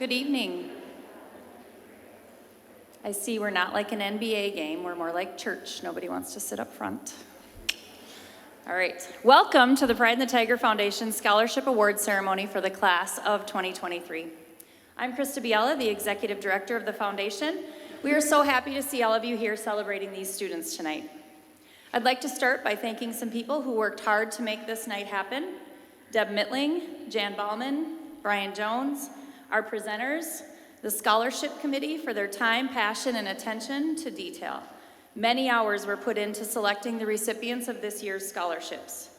Good evening. I see we're not like an NBA game. We're more like church. Nobody wants to sit up front. All right. Welcome to the Pride in the Tiger Foundation Scholarship Award Ceremony for the class of 2023. I'm Krista Biella, the Executive Director of the Foundation. We are so happy to see all of you here celebrating these students tonight. I'd like to start by thanking some people who worked hard to make this night happen. Deb Mittling, Jan Ballman, Brian Jones, our presenters, the Scholarship Committee for their time, passion, and attention to detail. Many hours were put into selecting the recipients of this year's scholarships.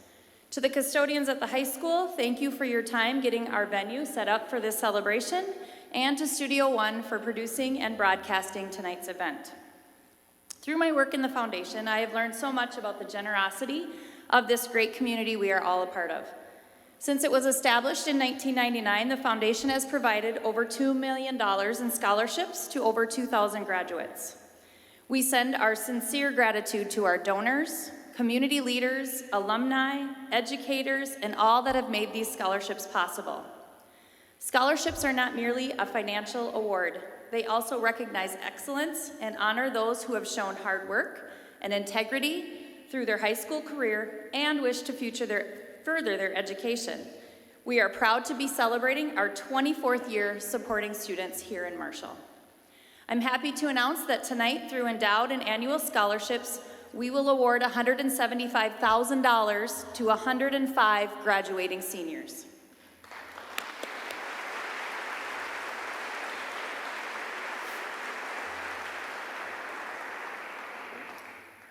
To the custodians at the high school, thank you for your time getting our venue set up for this celebration, and to Studio One for producing and broadcasting tonight's event. Through my work in the foundation, I have learned so much about the generosity of this great community we are all a part of. Since it was established in 1999, the foundation has provided over $2 million in scholarships to over 2,000 graduates. We send our sincere gratitude to our donors, community leaders, alumni, educators, and all that have made these scholarships possible. Scholarships are not merely a financial award. They also recognize excellence and honor those who have shown hard work and integrity through their high school career and wish to further their education. We are proud to be celebrating our 24th year supporting students here in Marshall. I'm happy to announce that tonight, through endowed and annual scholarships, we will award $175,000 to 105 graduating seniors.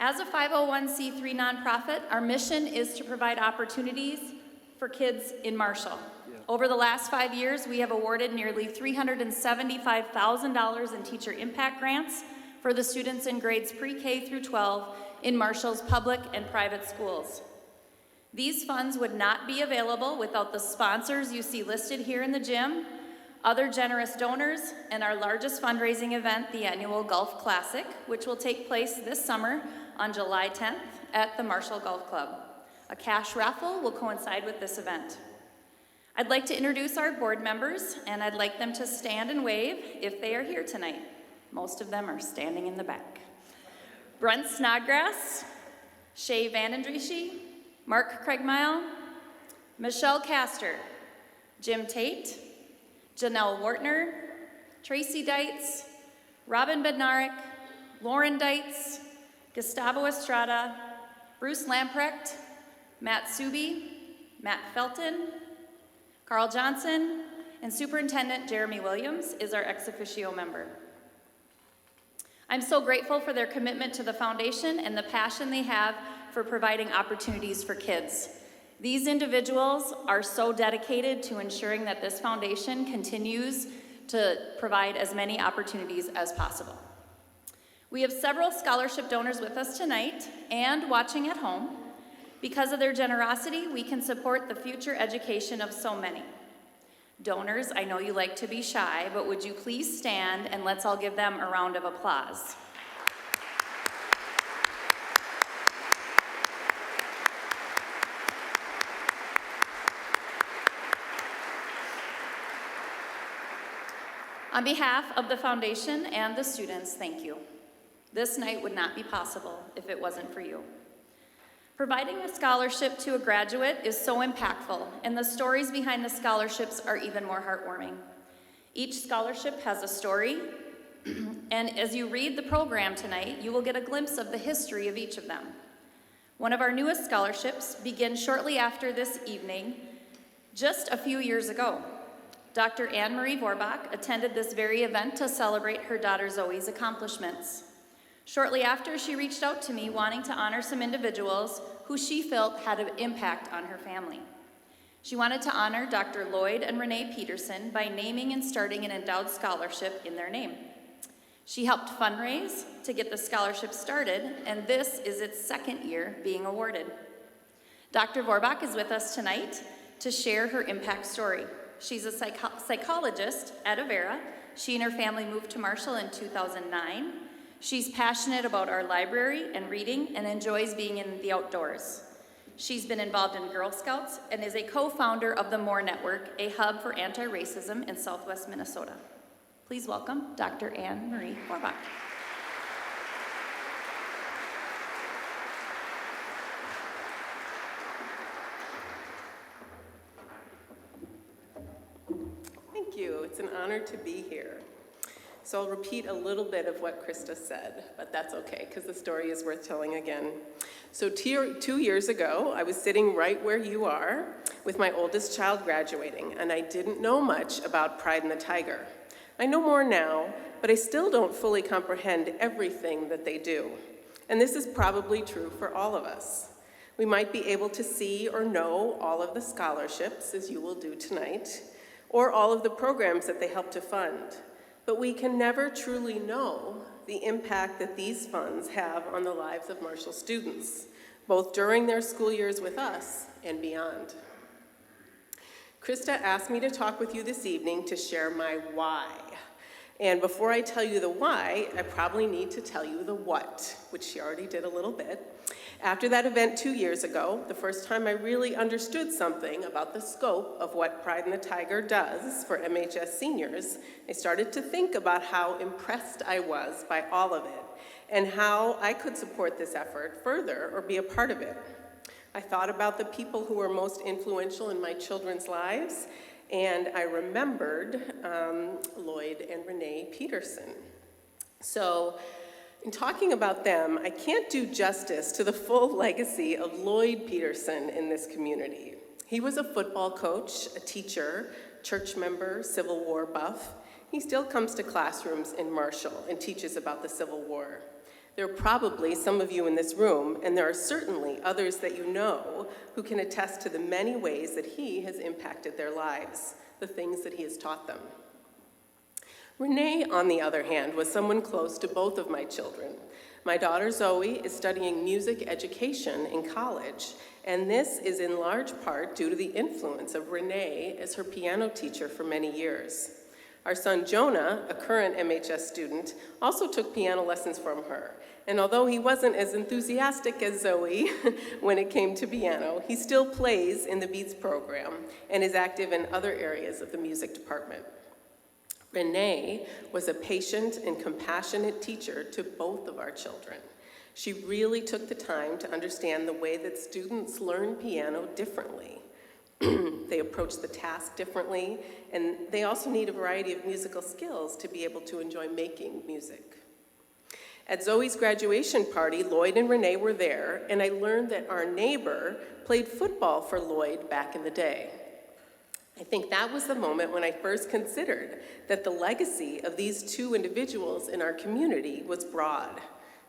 As a 501c3 nonprofit, our mission is to provide opportunities for kids in Marshall. Over the last 5 years, we have awarded nearly $375,000 in teacher impact grants for the students in grades pre-K through 12 in Marshall's public and private schools. These funds would not be available without the sponsors you see listed here in the gym, other generous donors, and our largest fundraising event, the annual Golf Classic, which will take place this summer on July 10th at the Marshall Golf Club. A cash raffle will coincide with this event. I'd like to introduce our board members, and I'd like them to stand and wave if they are here tonight. Most of them are standing in the back. Brent Snodgrass, Shay Vandendriessche, Mark Craigmile, Michelle Castor, Jim Tate, Janelle Wartner, Tracy Deitz, Robin Bednarik, Lauren Deitz, Gustavo Estrada, Bruce Lamprecht, Matt Suby, Matt Felton, Carl Johnson, and Superintendent Jeremy Williams is our ex officio member. I'm so grateful for their commitment to the foundation and the passion they have for providing opportunities for kids. These individuals are so dedicated to ensuring that this foundation continues to provide as many opportunities as possible. We have several scholarship donors with us tonight and watching at home. Because of their generosity, we can support the future education of so many. Donors, I know you like to be shy, but would you please stand and let's all give them a round of applause. On behalf of the foundation and the students, thank you. This night would not be possible if it wasn't for you. Providing a scholarship to a graduate is so impactful, and the stories behind the scholarships are even more heartwarming. Each scholarship has a story, and as you read the program tonight, you will get a glimpse of the history of each of them. One of our newest scholarships begins shortly after this evening, just a few years ago. Dr. Anne-Marie Vorbach attended this very event to celebrate her daughter Zoe's accomplishments. Shortly after, she reached out to me wanting to honor some individuals who she felt had an impact on her family. She wanted to honor Dr. Lloyd and Renee Peterson by naming and starting an endowed scholarship in their name. She helped fundraise to get the scholarship started, and this is its second year being awarded. Dr. Vorbach is with us tonight to share her impact story. She's a psychologist at Avera. She and her family moved to Marshall in 2009. She's passionate about our library and reading and enjoys being in the outdoors. She's been involved in Girl Scouts and is a co-founder of the MORE Network, a hub for anti-racism in Southwest Minnesota. Please welcome Dr. Anne Marie Forbach. Thank you. It's an honor to be here. So I'll repeat a little bit of what Krista said, but that's okay because the story is worth telling again. So 2 years ago, I was sitting right where you are with my oldest child graduating, and I didn't know much about Pride and the Tiger. I know more now, but I still don't fully comprehend everything that they do. And this is probably true for all of us. We might be able to see or know all of the scholarships, as you will do tonight, or all of the programs that they help to fund. But we can never truly know the impact that these funds have on the lives of Marshall students, both during their school years with us and beyond. Krista asked me to talk with you this evening to share my why. And before I tell you the why, I probably need to tell you the what, which she already did a little bit. After that event 2 years ago, the first time I really understood something about the scope of what Pride and the Tiger does for MHS seniors, I started to think about how impressed I was by all of it and how I could support this effort further or be a part of it. I thought about the people who were most influential in my children's lives, and I remembered Lloyd and Renee Peterson. So, in talking about them, I can't do justice to the full legacy of Lloyd Peterson in this community. He was a football coach, a teacher, church member, Civil War buff. He still comes to classrooms in Marshall and teaches about the Civil War. There are probably some of you in this room, and there are certainly others that you know who can attest to the many ways that he has impacted their lives, the things that he has taught them. Renee, on the other hand, was someone close to both of my children. My daughter Zoe is studying music education in college, and this is in large part due to the influence of Renee as her piano teacher for many years. Our son Jonah, a current MHS student, also took piano lessons from her, and although he wasn't as enthusiastic as Zoe when it came to piano, he still plays in the Beats program and is active in other areas of the music department. Renee was a patient and compassionate teacher to both of our children. She really took the time to understand the way that students learn piano differently. They approach the task differently, and they also need a variety of musical skills to be able to enjoy making music. At Zoe's graduation party, Lloyd and Renee were there, and I learned that our neighbor played football for Lloyd back in the day. I think that was the moment when I first considered that the legacy of these two individuals in our community was broad.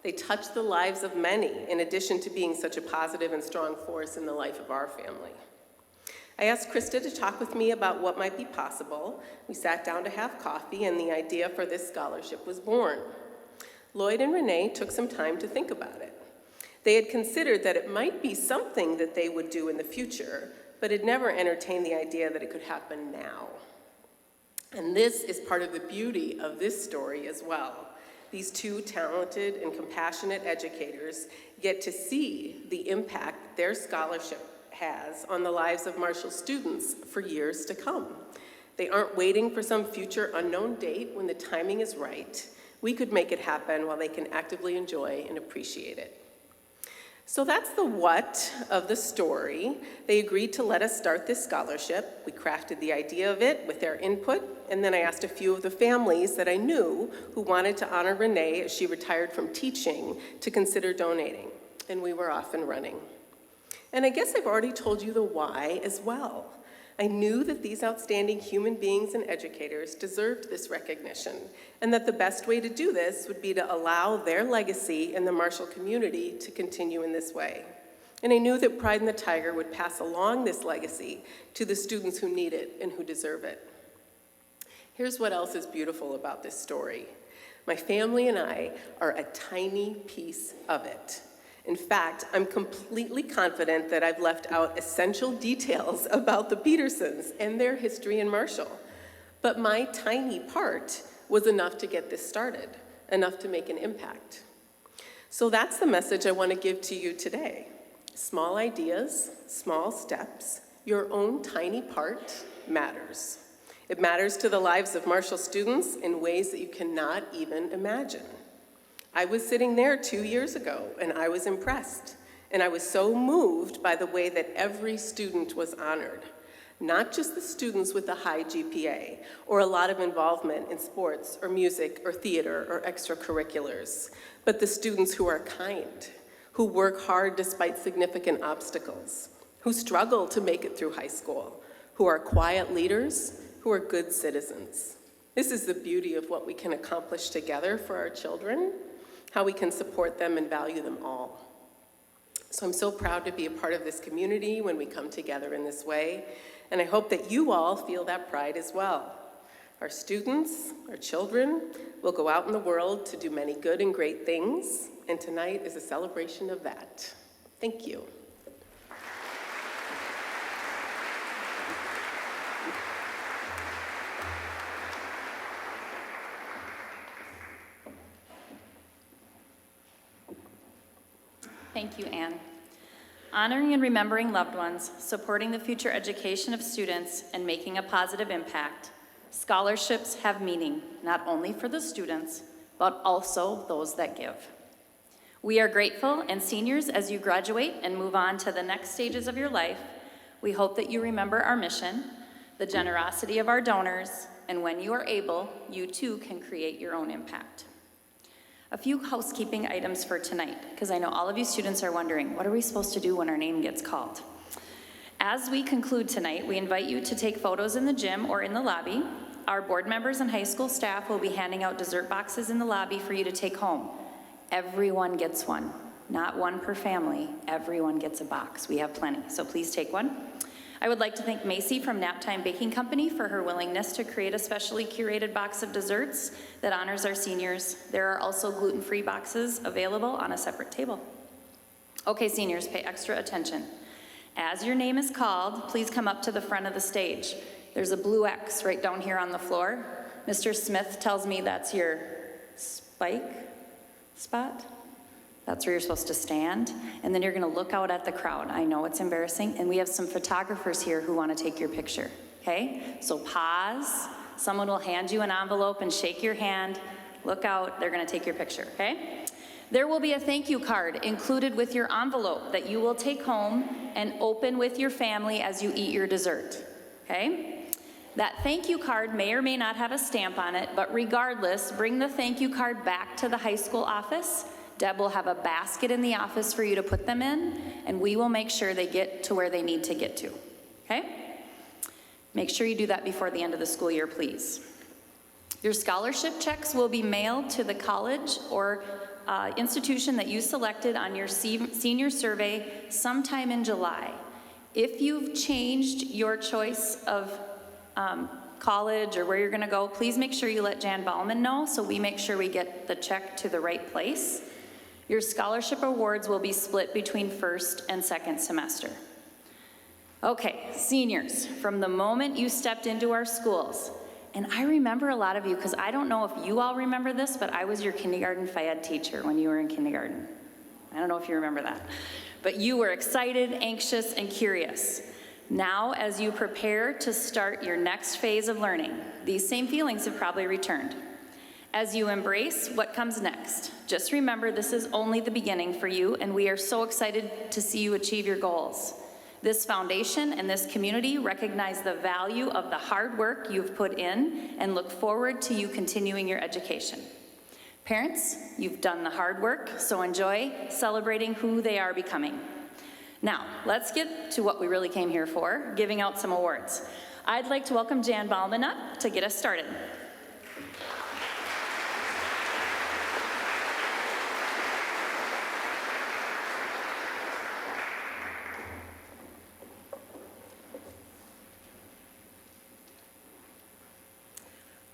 They touched the lives of many, in addition to being such a positive and strong force in the life of our family. I asked Krista to talk with me about what might be possible. We sat down to have coffee, and the idea for this scholarship was born. Lloyd and Renee took some time to think about it. They had considered that it might be something that they would do in the future, but had never entertained the idea that it could happen now. And this is part of the beauty of this story as well. These two talented and compassionate educators get to see the impact their scholarship has on the lives of Marshall students for years to come. They aren't waiting for some future unknown date when the timing is right. We could make it happen while they can actively enjoy and appreciate it. So that's the what of the story. They agreed to let us start this scholarship. We crafted the idea of it with their input, and then I asked a few of the families that I knew who wanted to honor Renee as she retired from teaching to consider donating, and we were off and running. And I guess I've already told you the why as well. I knew that these outstanding human beings and educators deserved this recognition, and that the best way to do this would be to allow their legacy in the Marshall community to continue in this way. And I knew that Pride and the Tiger would pass along this legacy to the students who need it and who deserve it. Here's what else is beautiful about this story. My family and I are a tiny piece of it. In fact, I'm completely confident that I've left out essential details about the Petersons and their history in Marshall. But my tiny part was enough to get this started, enough to make an impact. So that's the message I want to give to you today. Small ideas, small steps, your own tiny part matters. It matters to the lives of Marshall students in ways that you cannot even imagine. I was sitting there 2 years ago, and I was impressed. And I was so moved by the way that every student was honored. Not just the students with a high GPA or a lot of involvement in sports or music or theater or extracurriculars, but the students who are kind, who work hard despite significant obstacles, who struggle to make it through high school, who are quiet leaders, who are good citizens. This is the beauty of what we can accomplish together for our children, how we can support them and value them all. So I'm so proud to be a part of this community when we come together in this way, and I hope that you all feel that pride as well. Our students, our children, will go out in the world to do many good and great things, and tonight is a celebration of that. Thank you. Thank you, Anne. Honoring and remembering loved ones, supporting the future education of students, and making a positive impact. Scholarships have meaning, not only for the students, but also those that give. We are grateful, and seniors, as you graduate and move on to the next stages of your life, we hope that you remember our mission, the generosity of our donors, and when you are able, you too can create your own impact. A few housekeeping items for tonight, because I know all of you students are wondering, what are we supposed to do when our name gets called? As we conclude tonight, we invite you to take photos in the gym or in the lobby. Our board members and high school staff will be handing out dessert boxes in the lobby for you to take home. Everyone gets one, not one per family. Everyone gets a box. We have plenty, so please take one. I would like to thank Macy from Naptime Baking Company for her willingness to create a specially curated box of desserts that honors our seniors. There are also gluten-free boxes available on a separate table. Okay, seniors, pay extra attention. As your name is called, please come up to the front of the stage. There's a blue X right down here on the floor. Mr. Smith tells me that's your spike spot. That's where you're supposed to stand, and then you're gonna look out at the crowd. I know it's embarrassing, and we have some photographers here who wanna take your picture, okay? So pause, someone will hand you an envelope and shake your hand, look out, they're gonna take your picture, okay? There will be a thank you card included with your envelope that you will take home and open with your family as you eat your dessert, okay? That thank you card may or may not have a stamp on it, but regardless, bring the thank you card back to the high school office. Deb will have a basket in the office for you to put them in, and we will make sure they get to where they need to get to, okay? Make sure you do that before the end of the school year, please. Your scholarship checks will be mailed to the college or institution that you selected on your senior survey sometime in July. If you've changed your choice of college or where you're gonna go, please make sure you let Jan Bauman know so we make sure we get the check to the right place. Your scholarship awards will be split between first and second semester. Okay, seniors, from the moment you stepped into our schools, and I remember a lot of you, because I don't know if you all remember this, but I was your kindergarten phys ed teacher when you were in kindergarten. I don't know if you remember that. But you were excited, anxious, and curious. Now, as you prepare to start your next phase of learning, these same feelings have probably returned. As you embrace what comes next, just remember this is only the beginning for you, and we are so excited to see you achieve your goals. This foundation and this community recognize the value of the hard work you've put in and look forward to you continuing your education. Parents, you've done the hard work, so enjoy celebrating who they are becoming. Now, let's get to what we really came here for, giving out some awards. I'd like to welcome Jan Bauman up to get us started.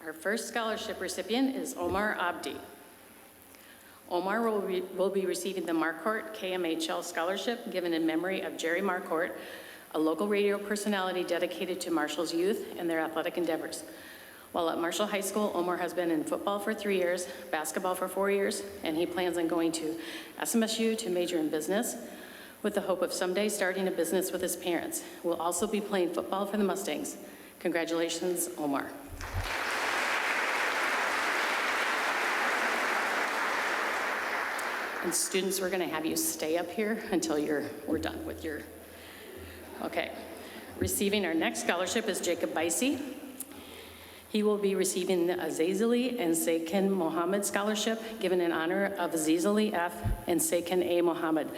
Our first scholarship recipient is Omar Abdi. Omar will be receiving the Marquardt KMHL Scholarship given in memory of Jerry Marquardt, a local radio personality dedicated to Marshall's youth and their athletic endeavors. While at Marshall High School, Omar has been in football for 3 years, basketball for 4 years, and he plans on going to SMSU to major in business. with the hope of someday starting a business with his parents. Will also be playing football for the Mustangs. Congratulations, Omar. And students, we're going to have you stay up here until we're done with your, okay. Receiving our next scholarship is Jacob Bicey. He will be receiving the Azizali and Saikin Mohammed Scholarship, given in honor of Azizali F. and Saikin A. Mohammed,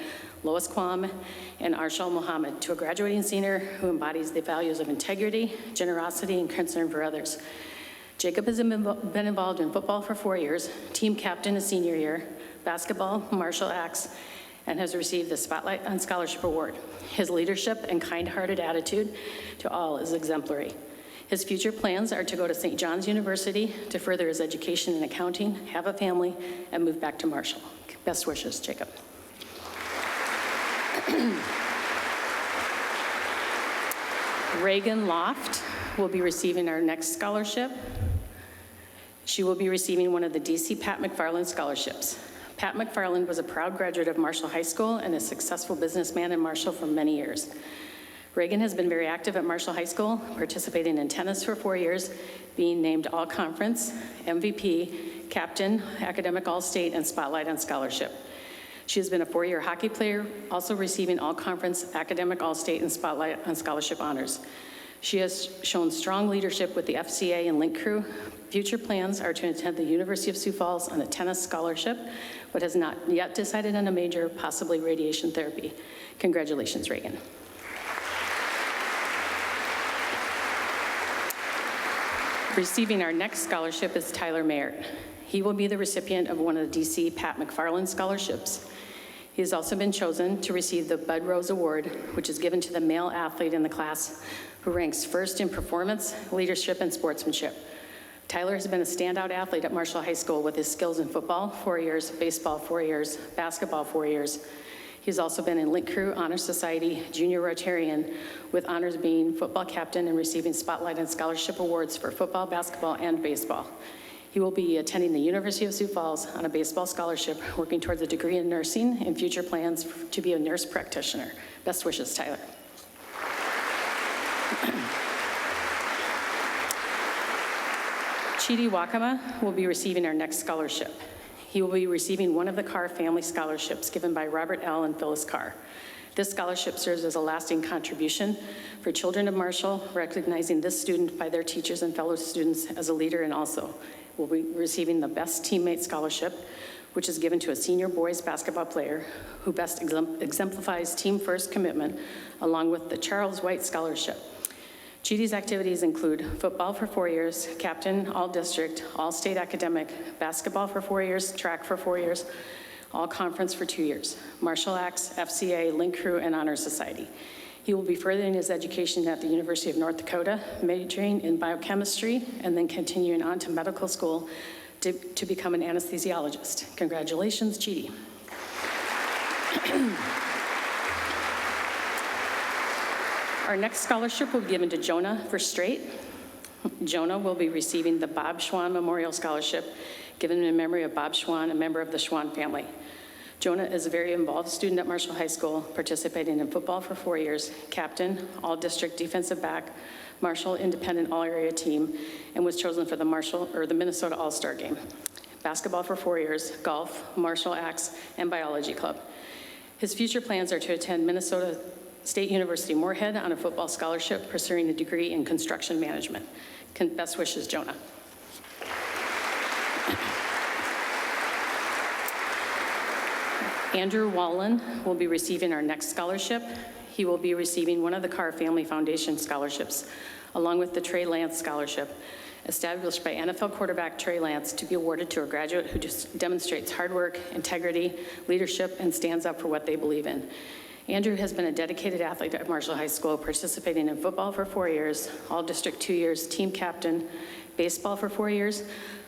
Lois Kwam, and Arshal Mohammed, to a graduating senior who embodies the values of integrity, generosity, and concern for others. Jacob has been involved in football for 4 years, team captain his senior year, basketball, martial arts, and has received the Spotlight on Scholarship Award. His leadership and kind-hearted attitude to all is exemplary. His future plans are to go to St. John's University to further his education in accounting, have a family, and move back to Marshall. Best wishes, Jacob. Reagan Loft will be receiving our next scholarship. She will be receiving one of the DC Pat McFarland scholarships. Pat McFarland was a proud graduate of Marshall High School and a successful businessman in Marshall for many years. Reagan has been very active at Marshall High School, participating in tennis for 4 years, being named All-Conference, MVP, Captain, Academic All-State, and Spotlight on Scholarship. She has been a 4-year hockey player, also receiving All-Conference, Academic All-State, and Spotlight on Scholarship honors. She has shown strong leadership with the FCA and Link Crew. Future plans are to attend the University of Sioux Falls on a tennis scholarship, but has not yet decided on a major, possibly radiation therapy. Congratulations, Reagan. Receiving our next scholarship is Tyler Mayert. He will be the recipient of one of the DC Pat McFarland scholarships. He has also been chosen to receive the Bud Rose Award, which is given to the male athlete in the class who ranks first in performance, leadership, and sportsmanship. Tyler has been a standout athlete at Marshall High School with his skills in football, 4 years, baseball, 4 years, basketball, 4 years. He's also been in Link Crew, Honor Society, Junior Rotarian, with honors being football captain and receiving Spotlight and Scholarship Awards for football, basketball, and baseball. He will be attending the University of Sioux Falls on a baseball scholarship, working towards a degree in nursing and future plans to be a nurse practitioner. Best wishes, Tyler. Chidi Wakama will be receiving our next scholarship. He will be receiving one of the Carr family scholarships given by Robert L. and Phyllis Carr. This scholarship serves as a lasting contribution for children of Marshall, recognizing this student by their teachers and fellow students as a leader, and also will be receiving the Best Teammate Scholarship, which is given to a senior boys basketball player who best exemplifies team-first commitment, along with the Charles White Scholarship. Chidi's activities include football for 4 years, captain, all-district, all-state academic, basketball for 4 years, track for 4 years, all-conference for 2 years, martial arts, FCA, Link Crew, and Honor Society. He will be furthering his education at the University of North Dakota, majoring in biochemistry, and then continuing on to medical school to become an anesthesiologist. Congratulations, Chidi. Our next scholarship will be given to Jonah for straight. Jonah will be receiving the Bob Schwann Memorial Scholarship, given in memory of Bob Schwann, a member of the Schwann family. Jonah is a very involved student at Marshall High School, participating in football for 4 years, captain, all-district defensive back, Marshall Independent All-Area team, and was chosen for the Minnesota All-Star Game. Basketball for 4 years, golf, martial arts, and biology club. His future plans are to attend Minnesota State University Moorhead on a football scholarship, pursuing a degree in construction management. Best wishes, Jonah. Andrew Wallen will be receiving our next scholarship. He will be receiving one of the Carr Family Foundation scholarships, along with the Trey Lance Scholarship, established by NFL quarterback Trey Lance, to be awarded to a graduate who just demonstrates hard work, integrity, leadership, and stands up for what they believe in. Andrew has been a dedicated athlete at Marshall High School, participating in football for 4 years, all-district 2 years, team captain, baseball for 4 years,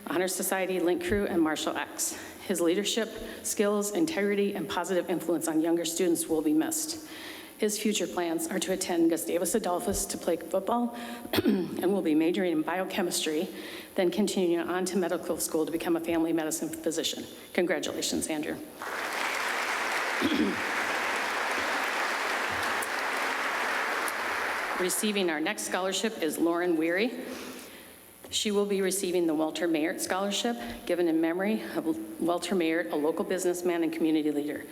Honor Society, Link Crew, and martial arts. His leadership, skills, integrity, and positive influence on younger students will be missed. His future plans are to attend Gustavus Adolphus to play football and will be majoring in biochemistry, then continuing on to medical school to become a family medicine physician. Congratulations, Andrew. Receiving our next scholarship is Lauren Weary. She will be receiving the Walter Mayert Scholarship, given in memory of Walter Mayert, a local businessman and community leader.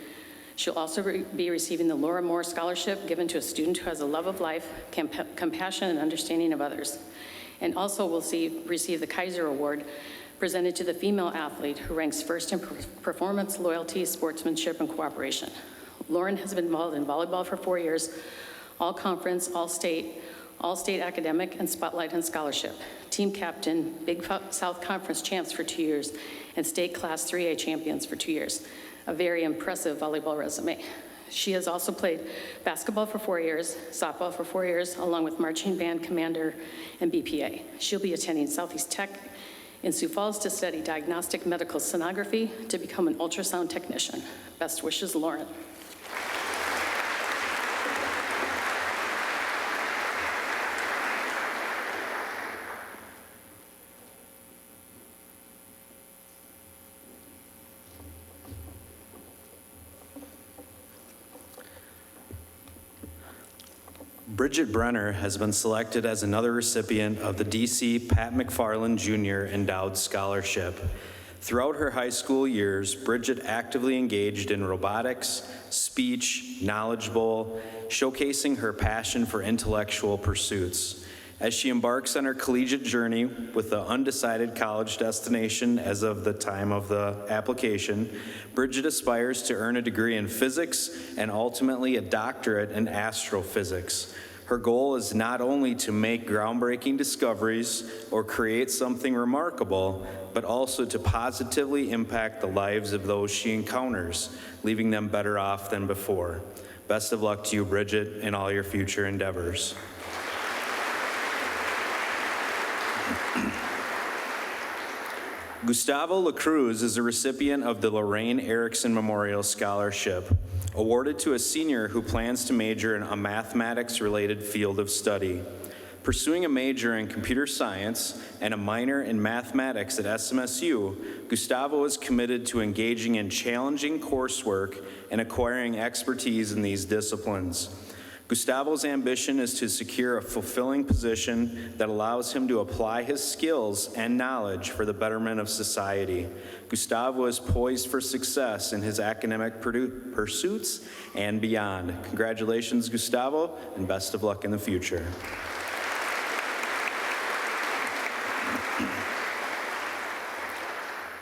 She'll also be receiving the Laura Moore Scholarship, given to a student who has a love of life, compassion, and understanding of others. And also will receive the Kaiser Award, presented to the female athlete who ranks first in performance, loyalty, sportsmanship, and cooperation. Lauren has been involved in volleyball for 4 years, all conference, all state academic, and spotlight and scholarship. Team captain, Big South Conference champs for 2 years, and state class 3A champions for 2 years. A very impressive volleyball resume. She has also played basketball for 4 years, softball for 4 years, along with marching band, commander, and BPA. She'll be attending Southeast Tech in Sioux Falls to study diagnostic medical sonography to become an ultrasound technician. Best wishes, Lauren. Bridget Brenner has been selected as another recipient of the DC Pat McFarland Jr. Endowed Scholarship. Throughout her high school years, Bridget actively engaged in robotics, speech, Knowledge Bowl, showcasing her passion for intellectual pursuits. As she embarks on her collegiate journey with the undecided college destination as of the time of the application, Bridget aspires to earn a degree in physics and ultimately a doctorate in astrophysics. Her goal is not only to make groundbreaking discoveries or create something remarkable, but also to positively impact the lives of those she encounters, leaving them better off than before. Best of luck to you, Bridget, in all your future endeavors. Gustavo La Cruz is a recipient of the Lorraine Erickson Memorial Scholarship, awarded to a senior who plans to major in a mathematics-related field of study. Pursuing a major in computer science and a minor in mathematics at SMSU, Gustavo is committed to engaging in challenging coursework and acquiring expertise in these disciplines. Gustavo's ambition is to secure a fulfilling position that allows him to apply his skills and knowledge for the betterment of society. Gustavo is poised for success in his academic pursuits and beyond. Congratulations, Gustavo, and best of luck in the future.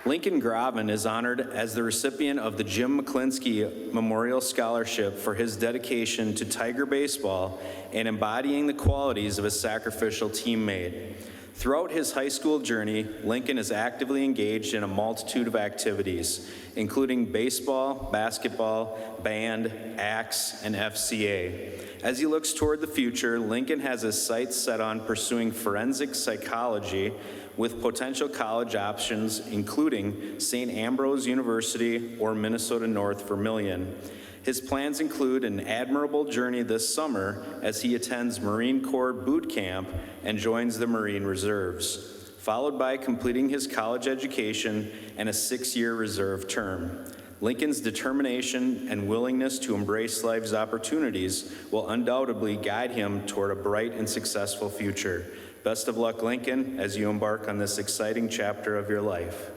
Lincoln Gravin is honored as the recipient of the Jim McClinsky Memorial Scholarship for his dedication to Tiger baseball and embodying the qualities of a sacrificial teammate. Throughout his high school journey, Lincoln is actively engaged in a multitude of activities, including baseball, basketball, band, ACTS, and FCA. As he looks toward the future, Lincoln has his sights set on pursuing forensic psychology with potential college options including St. Ambrose University or Minnesota North Vermilion. His plans include an admirable journey this summer as he attends Marine Corps boot camp and joins the Marine Reserves, followed by completing his college education and a 6-year reserve term. Lincoln's determination and willingness to embrace life's opportunities will undoubtedly guide him toward a bright and successful future. Best of luck, Lincoln, as you embark on this exciting chapter of your life.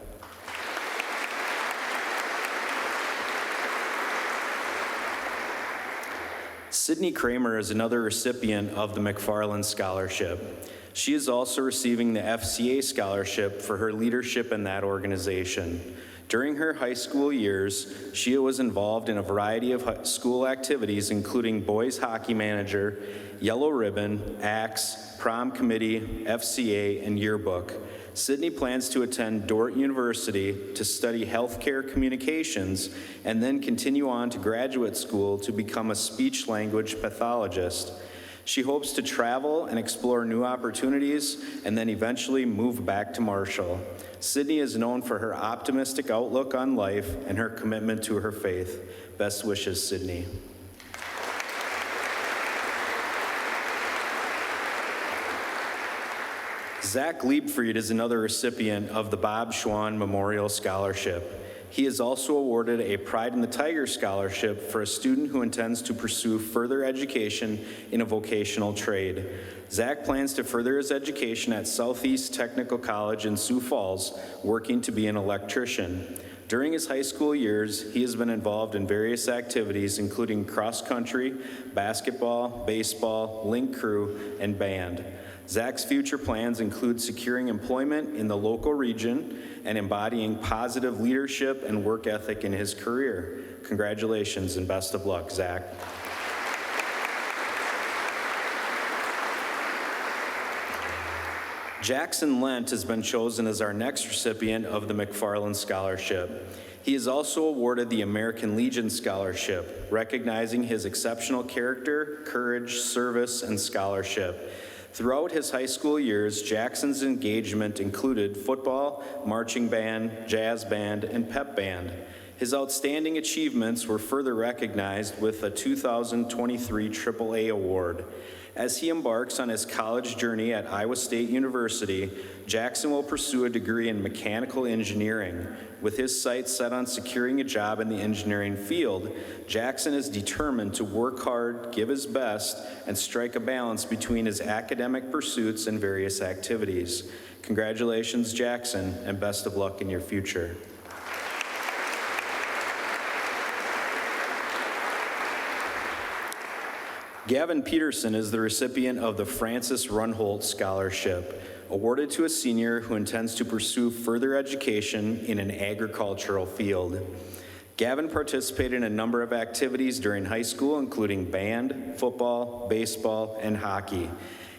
Sydney Kramer is another recipient of the McFarland Scholarship. She is also receiving the FCA Scholarship for her leadership in that organization. During her high school years, she was involved in a variety of school activities, including boys hockey manager, yellow ribbon, ACTS, prom committee, FCA, and yearbook. Sydney plans to attend Dordt University to study healthcare communications and then continue on to graduate school to become a speech-language pathologist. She hopes to travel and explore new opportunities and then eventually move back to Marshall. Sydney is known for her optimistic outlook on life and her commitment to her faith. Best wishes, Sydney. Zach Liebfried is another recipient of the Bob Schwann Memorial Scholarship. He is also awarded a Pride in the Tiger Scholarship for a student who intends to pursue further education in a vocational trade. Zach plans to further his education at Southeast Technical College in Sioux Falls, working to be an electrician. During his high school years, he has been involved in various activities, including cross-country, basketball, baseball, link crew, and band. Zach's future plans include securing employment in the local region and embodying positive leadership and work ethic in his career. Congratulations and best of luck, Zach. Jackson Lent has been chosen as our next recipient of the McFarland Scholarship. He is also awarded the American Legion Scholarship, recognizing his exceptional character, courage, service, and scholarship. Throughout his high school years, Jackson's engagement included football, marching band, jazz band, and pep band. His outstanding achievements were further recognized with a 2023 AAA award. As he embarks on his college journey at Iowa State University, Jackson will pursue a degree in mechanical engineering. With his sights set on securing a job in the engineering field, Jackson is determined to work hard, give his best, and strike a balance between his academic pursuits and various activities. Congratulations, Jackson, and best of luck in your future. Gavin Peterson is the recipient of the Francis Runholt Scholarship, awarded to a senior who intends to pursue further education in an agricultural field. Gavin participated in a number of activities during high school, including band, football, baseball, and hockey.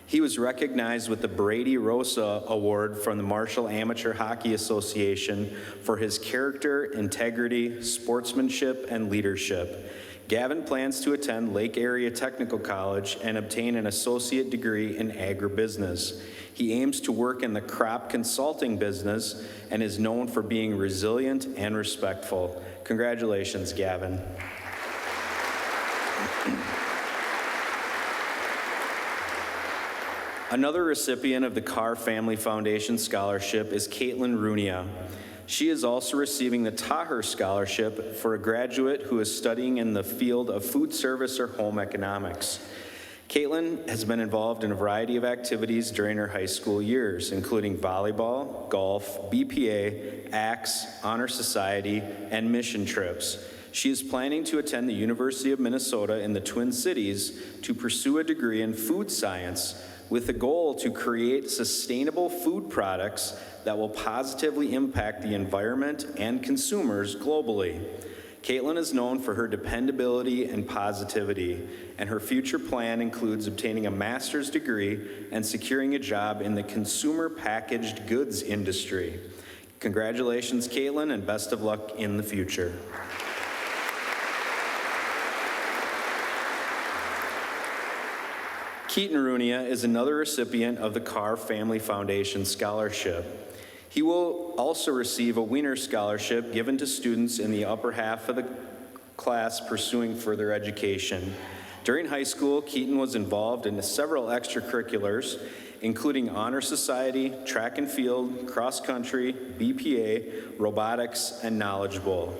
He was recognized with the Brady Rosa Award from the Marshall Amateur Hockey Association for his character, integrity, sportsmanship, and leadership. Gavin plans to attend Lake Area Technical College and obtain an associate degree in agribusiness. He aims to work in the crop consulting business and is known for being resilient and respectful. Congratulations, Gavin. Another recipient of the Carr Family Foundation Scholarship is Caitlin Runia. She is also receiving the Taher Scholarship for a graduate who is studying in the field of food service or home economics. Caitlin has been involved in a variety of activities during her high school years, including volleyball, golf, BPA, ACTS, Honor Society, and mission trips. She is planning to attend the University of Minnesota in the Twin Cities to pursue a degree in food science with the goal to create sustainable food products that will positively impact the environment and consumers globally. Caitlin is known for her dependability and positivity, and her future plan includes obtaining a master's degree and securing a job in the consumer packaged goods industry. Congratulations, Caitlin, and best of luck in the future. Keaton Runia is another recipient of the Carr Family Foundation Scholarship. He will also receive a Wiener Scholarship given to students in the upper half of the class pursuing further education. During high school, Keaton was involved in several extracurriculars, including Honor Society, track and field, cross country, BPA, robotics, and Knowledge Bowl.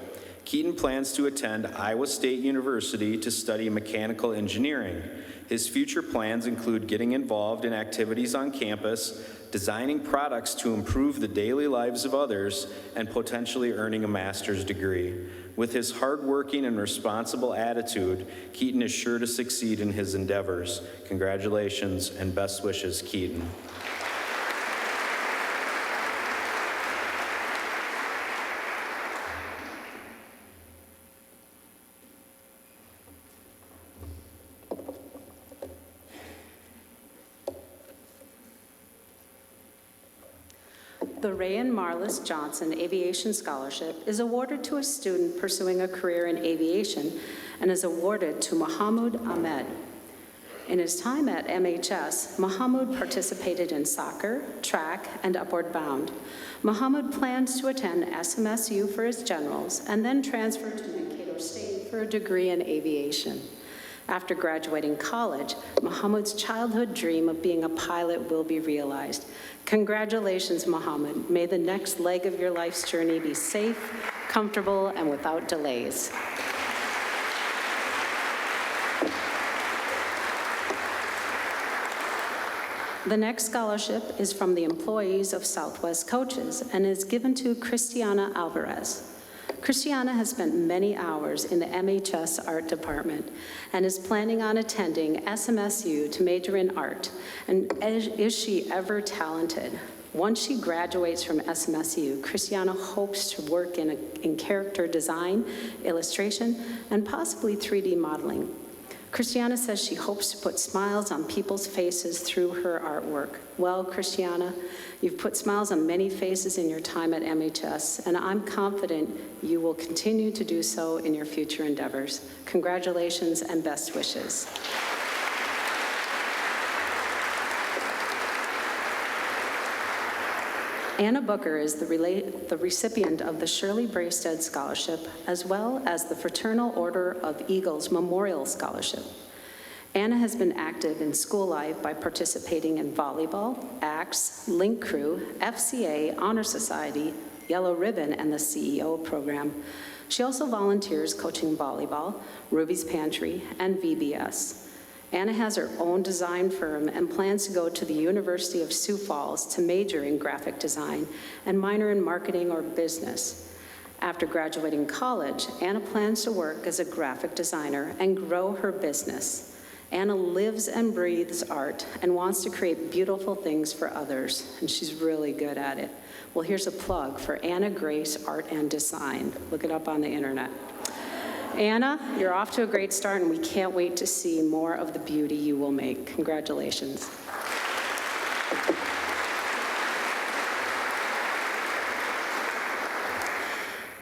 Keaton plans to attend Iowa State University to study mechanical engineering. His future plans include getting involved in activities on campus, designing products to improve the daily lives of others, and potentially earning a master's degree. With his hardworking and responsible attitude, Keaton is sure to succeed in his endeavors. Congratulations and best wishes, Keaton. The Ray and Marlis Johnson Aviation Scholarship is awarded to a student pursuing a career in aviation and is awarded to Mahmoud Ahmed. In his time at MHS, Mahmoud participated in soccer, track, and upward bound. Mahmoud plans to attend SMSU for his generals and then transfer to Mankato State for a degree in aviation. After graduating college, Mahmoud's childhood dream of being a pilot will be realized. Congratulations, Mahmoud. May the next leg of your life's journey be safe, comfortable, and without delays. The next scholarship is from the employees of Southwest Coaches and is given to Christiana Alvarez. Christiana has spent many hours in the MHS art department and is planning on attending SMSU to major in art. And is she ever talented? Once she graduates from SMSU, Christiana hopes to work in character design, illustration, and possibly 3D modeling. Christiana says she hopes to put smiles on people's faces through her artwork. Well, Christiana, you've put smiles on many faces in your time at MHS, and I'm confident you will continue to do so in your future endeavors. Congratulations and best wishes. Anna Booker is the recipient of the Shirley Braystead Scholarship, as well as the Fraternal Order of Eagles Memorial Scholarship. Anna has been active in school life by participating in volleyball, ACTS, Link Crew, FCA, Honor Society, Yellow Ribbon, and the CEO program. She also volunteers coaching volleyball, Ruby's Pantry, and VBS. Anna has her own design firm and plans to go to the University of Sioux Falls to major in graphic design and minor in marketing or business. After graduating college, Anna plans to work as a graphic designer and grow her business. Anna lives and breathes art and wants to create beautiful things for others, and she's really good at it. Well, here's a plug for Anna Grace Art and Design. Look it up on the internet. Anna, you're off to a great start, and we can't wait to see more of the beauty you will make. Congratulations.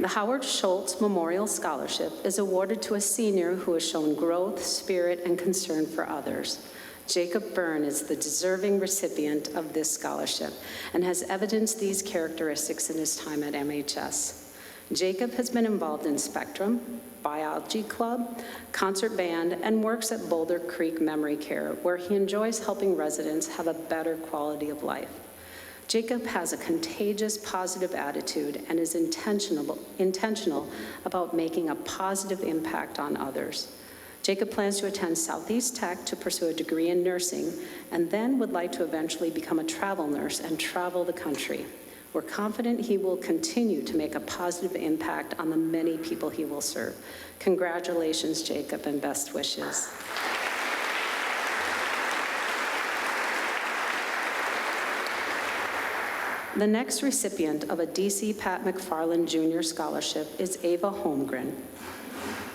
The Howard Schultz Memorial Scholarship is awarded to a senior who has shown growth, spirit, and concern for others. Jacob Byrne is the deserving recipient of this scholarship and has evidenced these characteristics in his time at MHS. Jacob has been involved in Spectrum, Biology Club, concert band, and works at Boulder Creek Memory Care, where he enjoys helping residents have a better quality of life. Jacob has a contagious positive attitude and is intentional about making a positive impact on others. Jacob plans to attend Southeast Tech to pursue a degree in nursing and then would like to eventually become a travel nurse and travel the country. We're confident he will continue to make a positive impact on the many people he will serve. Congratulations, Jacob, and best wishes. The next recipient of a DC Pat McFarland Jr. Scholarship is Ava Holmgren.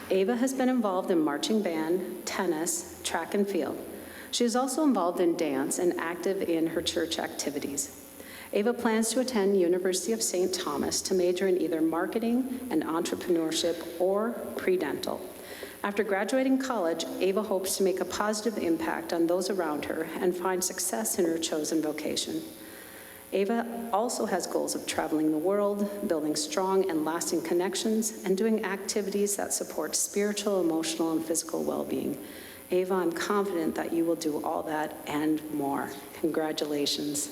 Ava has been involved in marching band, tennis, track and field. She is also involved in dance and active in her church activities. Ava plans to attend University of St. Thomas to major in either marketing and entrepreneurship or pre-dental. After graduating college, Ava hopes to make a positive impact on those around her and find success in her chosen vocation. Ava also has goals of traveling the world, building strong and lasting connections, and doing activities that support spiritual, emotional, and physical well-being. Ava, I'm confident that you will do all that and more. Congratulations.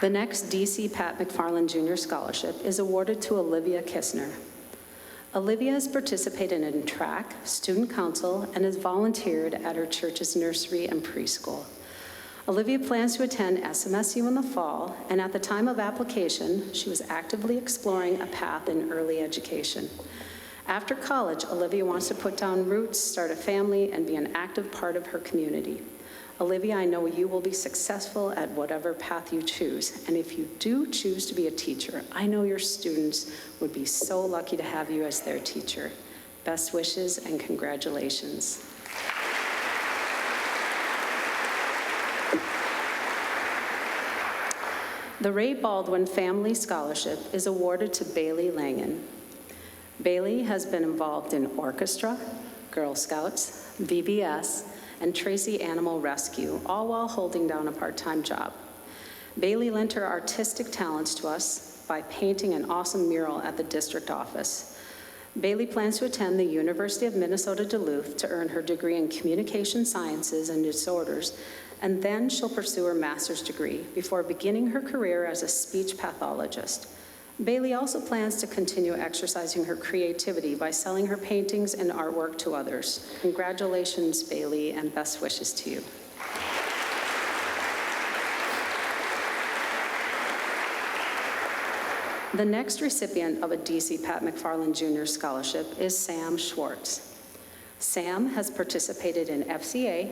The next DC Pat McFarland Jr. Scholarship is awarded to Olivia Kistner. Olivia has participated in track, student council, and has volunteered at her church's nursery and preschool. Olivia plans to attend SMSU in the fall, and at the time of application, she was actively exploring a path in early education. After college, Olivia wants to put down roots, start a family, and be an active part of her community. Olivia, I know you will be successful at whatever path you choose, and if you do choose to be a teacher, I know your students would be so lucky to have you as their teacher. Best wishes and congratulations. The Ray Baldwin Family Scholarship is awarded to Bailey Langen. Bailey has been involved in orchestra, Girl Scouts, VBS, and Tracy Animal Rescue, all while holding down a part-time job. Bailey lent her artistic talents to us by painting an awesome mural at the district office. Bailey plans to attend the University of Minnesota Duluth to earn her degree in Communication Sciences and Disorders, and then she'll pursue her master's degree before beginning her career as a speech pathologist. Bailey also plans to continue exercising her creativity by selling her paintings and artwork to others. Congratulations, Bailey, and best wishes to you. The next recipient of a DC Pat McFarland Jr. Scholarship is Sam Schwartz. Sam has participated in FCA,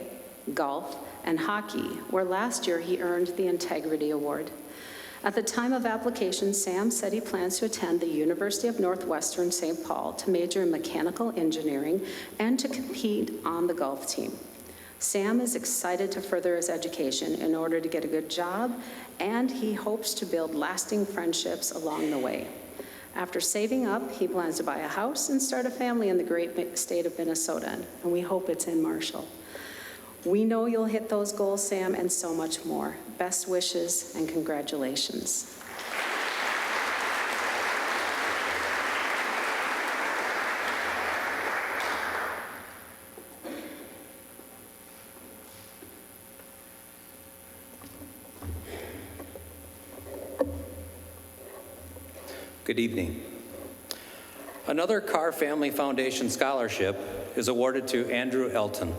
golf, and hockey, where last year he earned the Integrity Award. At the time of application, Sam said he plans to attend the University of Northwestern St. Paul to major in mechanical engineering and to compete on the golf team. Sam is excited to further his education in order to get a good job, and he hopes to build lasting friendships along the way. After saving up, he plans to buy a house and start a family in the great state of Minnesota, and we hope it's in Marshall. We know you'll hit those goals, Sam, and so much more. Best wishes and congratulations. Good evening. Another Carr Family Foundation scholarship is awarded to Andrew Elton.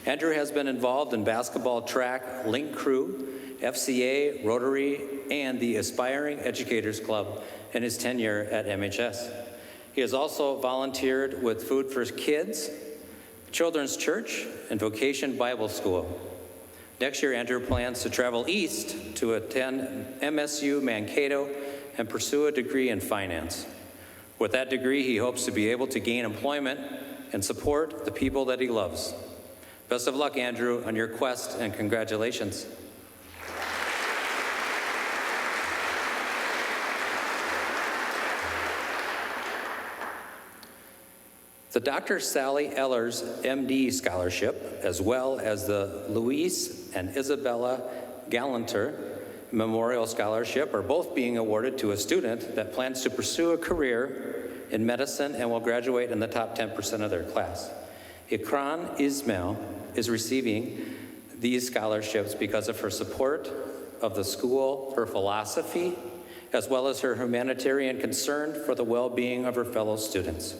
Andrew has been involved in basketball, track, link crew, FCA, Rotary, and the Aspiring Educators Club in his tenure at MHS. He has also volunteered with Food for Kids, Children's Church, and Vocation Bible School. Next year, Andrew plans to travel east to attend MSU Mankato and pursue a degree in finance. With that degree, he hopes to be able to gain employment and support the people that he loves. Best of luck, Andrew, on your quest, and congratulations. The Dr. Sally Ellers MD Scholarship, as well as the Louise and Isabella Gallanter Memorial Scholarship, are both being awarded to a student that plans to pursue a career in medicine and will graduate in the top 10% of their class. Ikran Ismail is receiving these scholarships because of her support of the school, her philosophy, as well as her humanitarian concern for the well-being of her fellow students.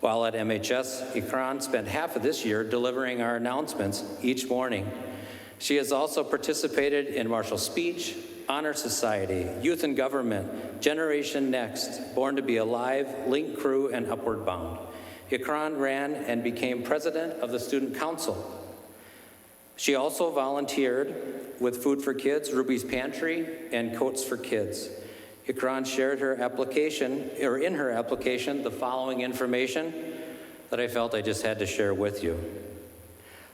While at MHS, Ikran spent half of this year delivering our announcements each morning. She has also participated in Marshall Speech, Honor Society, Youth in Government, Generation Next, Born to be Alive, Link Crew, and Upward Bound. Ikran ran and became president of the Student Council. She also volunteered with Food for Kids, Ruby's Pantry, and Coats for Kids. Ikran shared in her application, the following information that I felt I just had to share with you.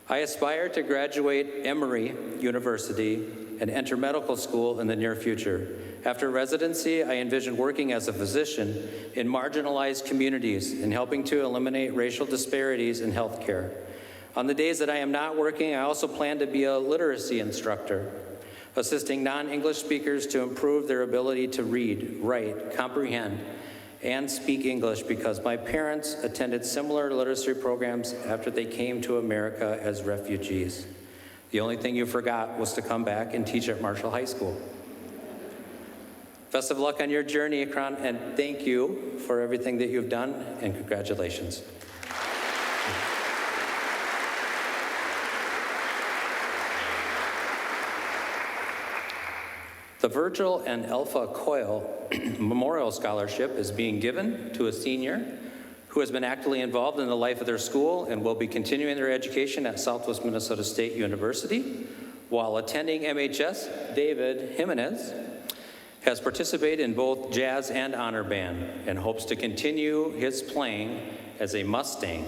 I aspire to graduate Emory University and enter medical school in the near future. After residency, I envision working as a physician in marginalized communities and helping to eliminate racial disparities in healthcare. On the days that I am not working, I also plan to be a literacy instructor, assisting non-English speakers to improve their ability to read, write, comprehend, and speak English because my parents attended similar literacy programs after they came to America as refugees. The only thing you forgot was to come back and teach at Marshall High School. Best of luck on your journey, Ikran, and thank you for everything that you've done, and congratulations. The Virgil and Alpha Coyle Memorial Scholarship is being given to a senior who has been actively involved in the life of their school and will be continuing their education at Southwest Minnesota State University. While attending MHS, David Jimenez has participated in both jazz and honor band and hopes to continue his playing as a Mustang.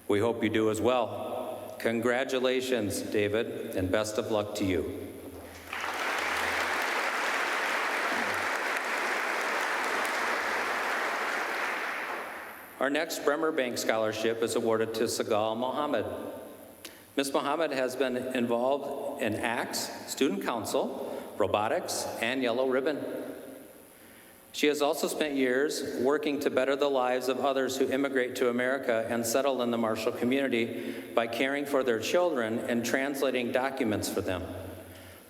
We hope you do as well. Congratulations, David, and best of luck to you. Our next Bremer Bank Scholarship is awarded to Sagal Mohammed. Ms. Mohammed has been involved in ACTS, Student Council, robotics, and Yellow Ribbon. She has also spent years working to better the lives of others who immigrate to America and settle in the Marshall community by caring for their children and translating documents for them.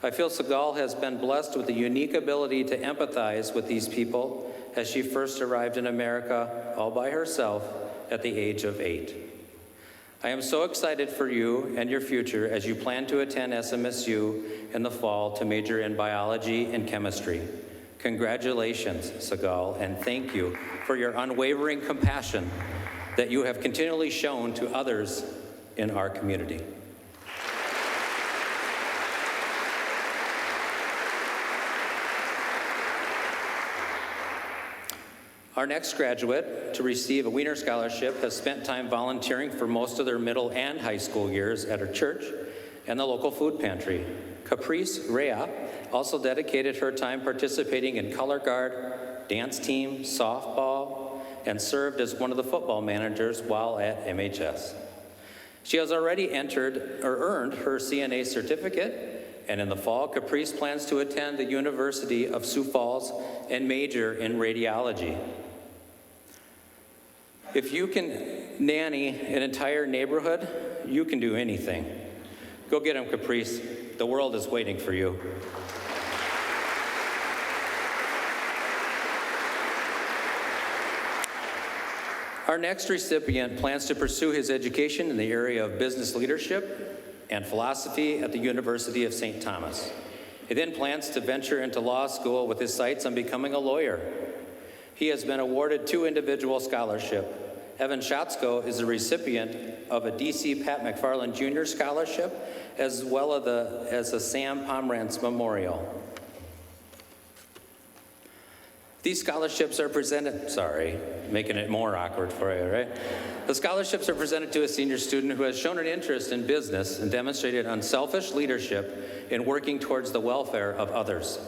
I feel Segal has been blessed with the unique ability to empathize with these people as she first arrived in America all by herself at the age of 8. I am so excited for you and your future as you plan to attend SMSU in the fall to major in biology and chemistry. Congratulations, Segal, and thank you for your unwavering compassion that you have continually shown to others in our community. Our next graduate to receive a Wiener Scholarship has spent time volunteering for most of their middle and high school years at her church and the local food pantry. Caprice Rea also dedicated her time participating in color guard, dance team, softball, and served as one of the football managers while at MHS. She has already earned her CNA certificate, and in the fall, Caprice plans to attend the University of Sioux Falls and major in radiology. If you can nanny an entire neighborhood, you can do anything. Go get him, Caprice. The world is waiting for you. Our next recipient plans to pursue his education in the area of business leadership and philosophy at the University of St. Thomas. He then plans to venture into law school with his sights on becoming a lawyer. He has been awarded 2 individual scholarships. Evan Schatzko is the recipient of a D.C. Pat McFarland Jr. Scholarship, as well as a Sam Pomerantz Memorial. These scholarships are presented, making it more awkward for you, right? The scholarships are presented to a senior student who has shown an interest in business and demonstrated unselfish leadership in working towards the welfare of others.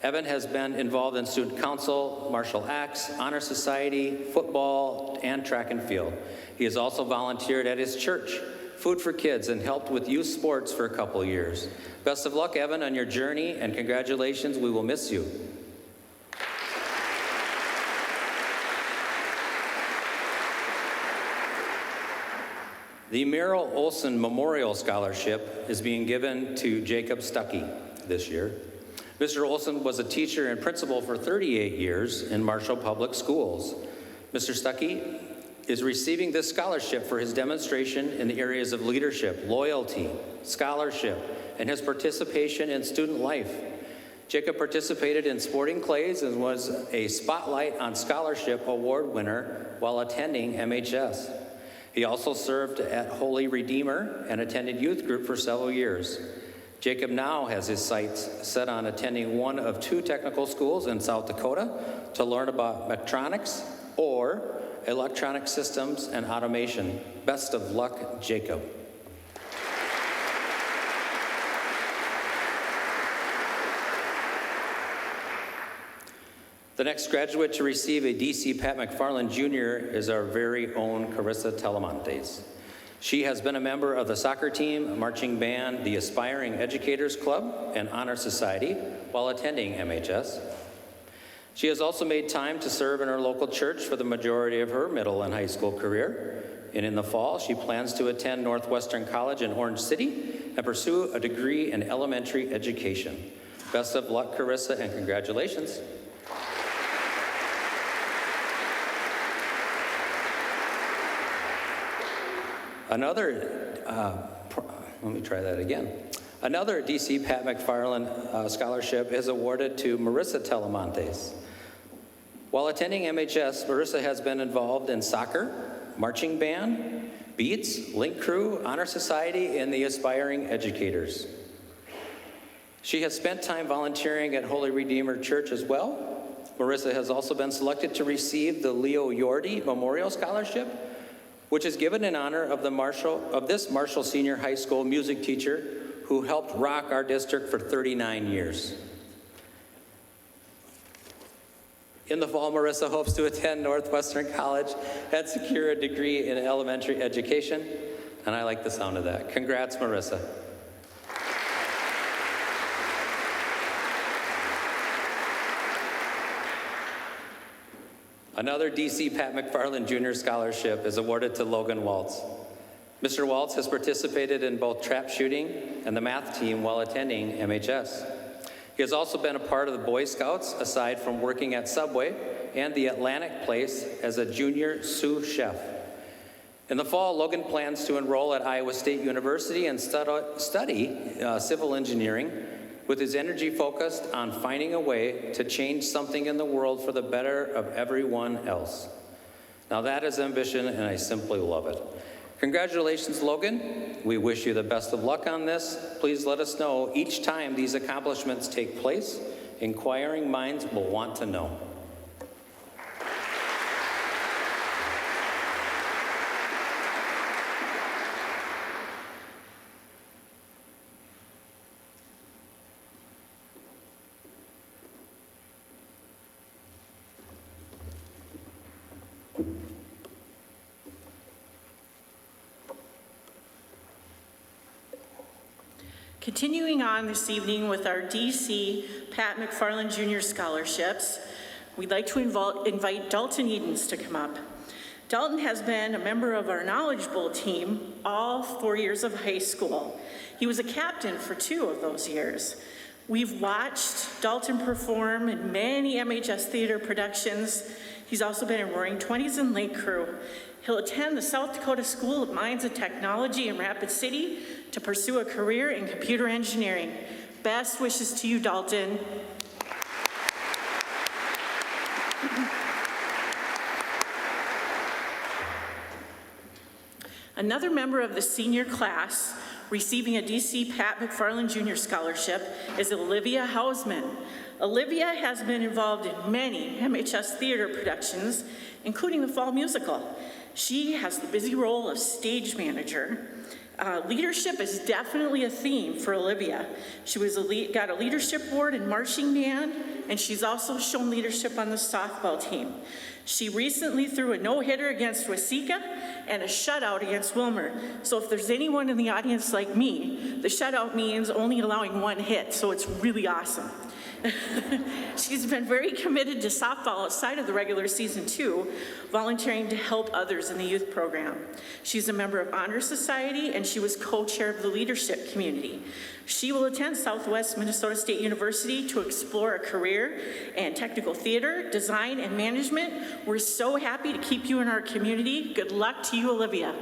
Evan has been involved in student council, martial arts, honor society, football, and track and field. He has also volunteered at his church, Food for Kids, and helped with youth sports for a couple years. Best of luck, Evan, on your journey, and congratulations. We will miss you. The Merrill Olson Memorial Scholarship is being given to Jacob Stuckey this year. Mr. Olson was a teacher and principal for 38 years in Marshall Public Schools. Mr. Stuckey is receiving this scholarship for his demonstration in the areas of leadership, loyalty, scholarship, and his participation in student life. Jacob participated in sporting clays and was a Spotlight on Scholarship Award winner while attending MHS. He also served at Holy Redeemer and attended youth group for several years. Jacob now has his sights set on attending one of 2 technical schools in South Dakota to learn about mechatronics or electronic systems and automation. Best of luck, Jacob. The next graduate to receive a DC Pat McFarland Jr. is our very own Carissa Telemontes. She has been a member of the soccer team, marching band, the Aspiring Educators Club, and Honor Society while attending MHS. She has also made time to serve in her local church for the majority of her middle and high school career. And in the fall, she plans to attend Northwestern College in Orange City and pursue a degree in elementary education. Best of luck, Carissa, and congratulations. Another DC Pat McFarland scholarship is awarded to Marissa Telemontes. While attending MHS, Marissa has been involved in soccer, marching band, Beats, Link Crew, Honor Society, and the Aspiring Educators. She has spent time volunteering at Holy Redeemer Church as well. Marissa has also been selected to receive the Leo Yordi Memorial Scholarship, which is given in honor of this Marshall Senior High School music teacher who helped rock our district for 39 years. In the fall, Marissa hopes to attend Northwestern College and secure a degree in elementary education, and I like the sound of that. Congrats, Marissa. Another DC Pat McFarland Jr. Scholarship is awarded to Logan Waltz. Mr. Waltz has participated in both trap shooting and the math team while attending MHS. He has also been a part of the Boy Scouts, aside from working at Subway and the Atlantic Place as a junior sous chef. In the fall, Logan plans to enroll at Iowa State University and study civil engineering, with his energy focused on finding a way to change something in the world for the better of everyone else. Now that is ambition, and I simply love it. Congratulations, Logan. We wish you the best of luck on this. Please let us know each time these accomplishments take place. Inquiring minds will want to know. Continuing on this evening with our DC Pat McFarland Jr. scholarships, we'd like to invite Dalton Edens to come up. Dalton has been a member of our Knowledge Bowl team all 4 years of high school. He was a captain for 2 of those years. We've watched Dalton perform in many MHS theater productions. He's also been in Roaring Twenties and Lake Crew. He'll attend the South Dakota School of Mines and Technology in Rapid City to pursue a career in computer engineering. Best wishes to you, Dalton. Another member of the senior class receiving a DC Pat McFarland Jr. scholarship is Olivia Hausman. Olivia has been involved in many MHS theater productions, including the fall musical. She has the busy role of stage manager. Leadership is definitely a theme for Olivia. She got a leadership award in marching band, and she's also shown leadership on the softball team. She recently threw a no-hitter against Waseca and a shutout against Wilmer. So if there's anyone in the audience like me, the shutout means only allowing 1 hit, so it's really awesome. She's been very committed to softball outside of the regular season too, volunteering to help others in the youth program. She's a member of Honor Society, and she was co-chair of the leadership community. She will attend Southwest Minnesota State University to explore a career in technical theater, design, and management. We're so happy to keep you in our community. Good luck to you, Olivia.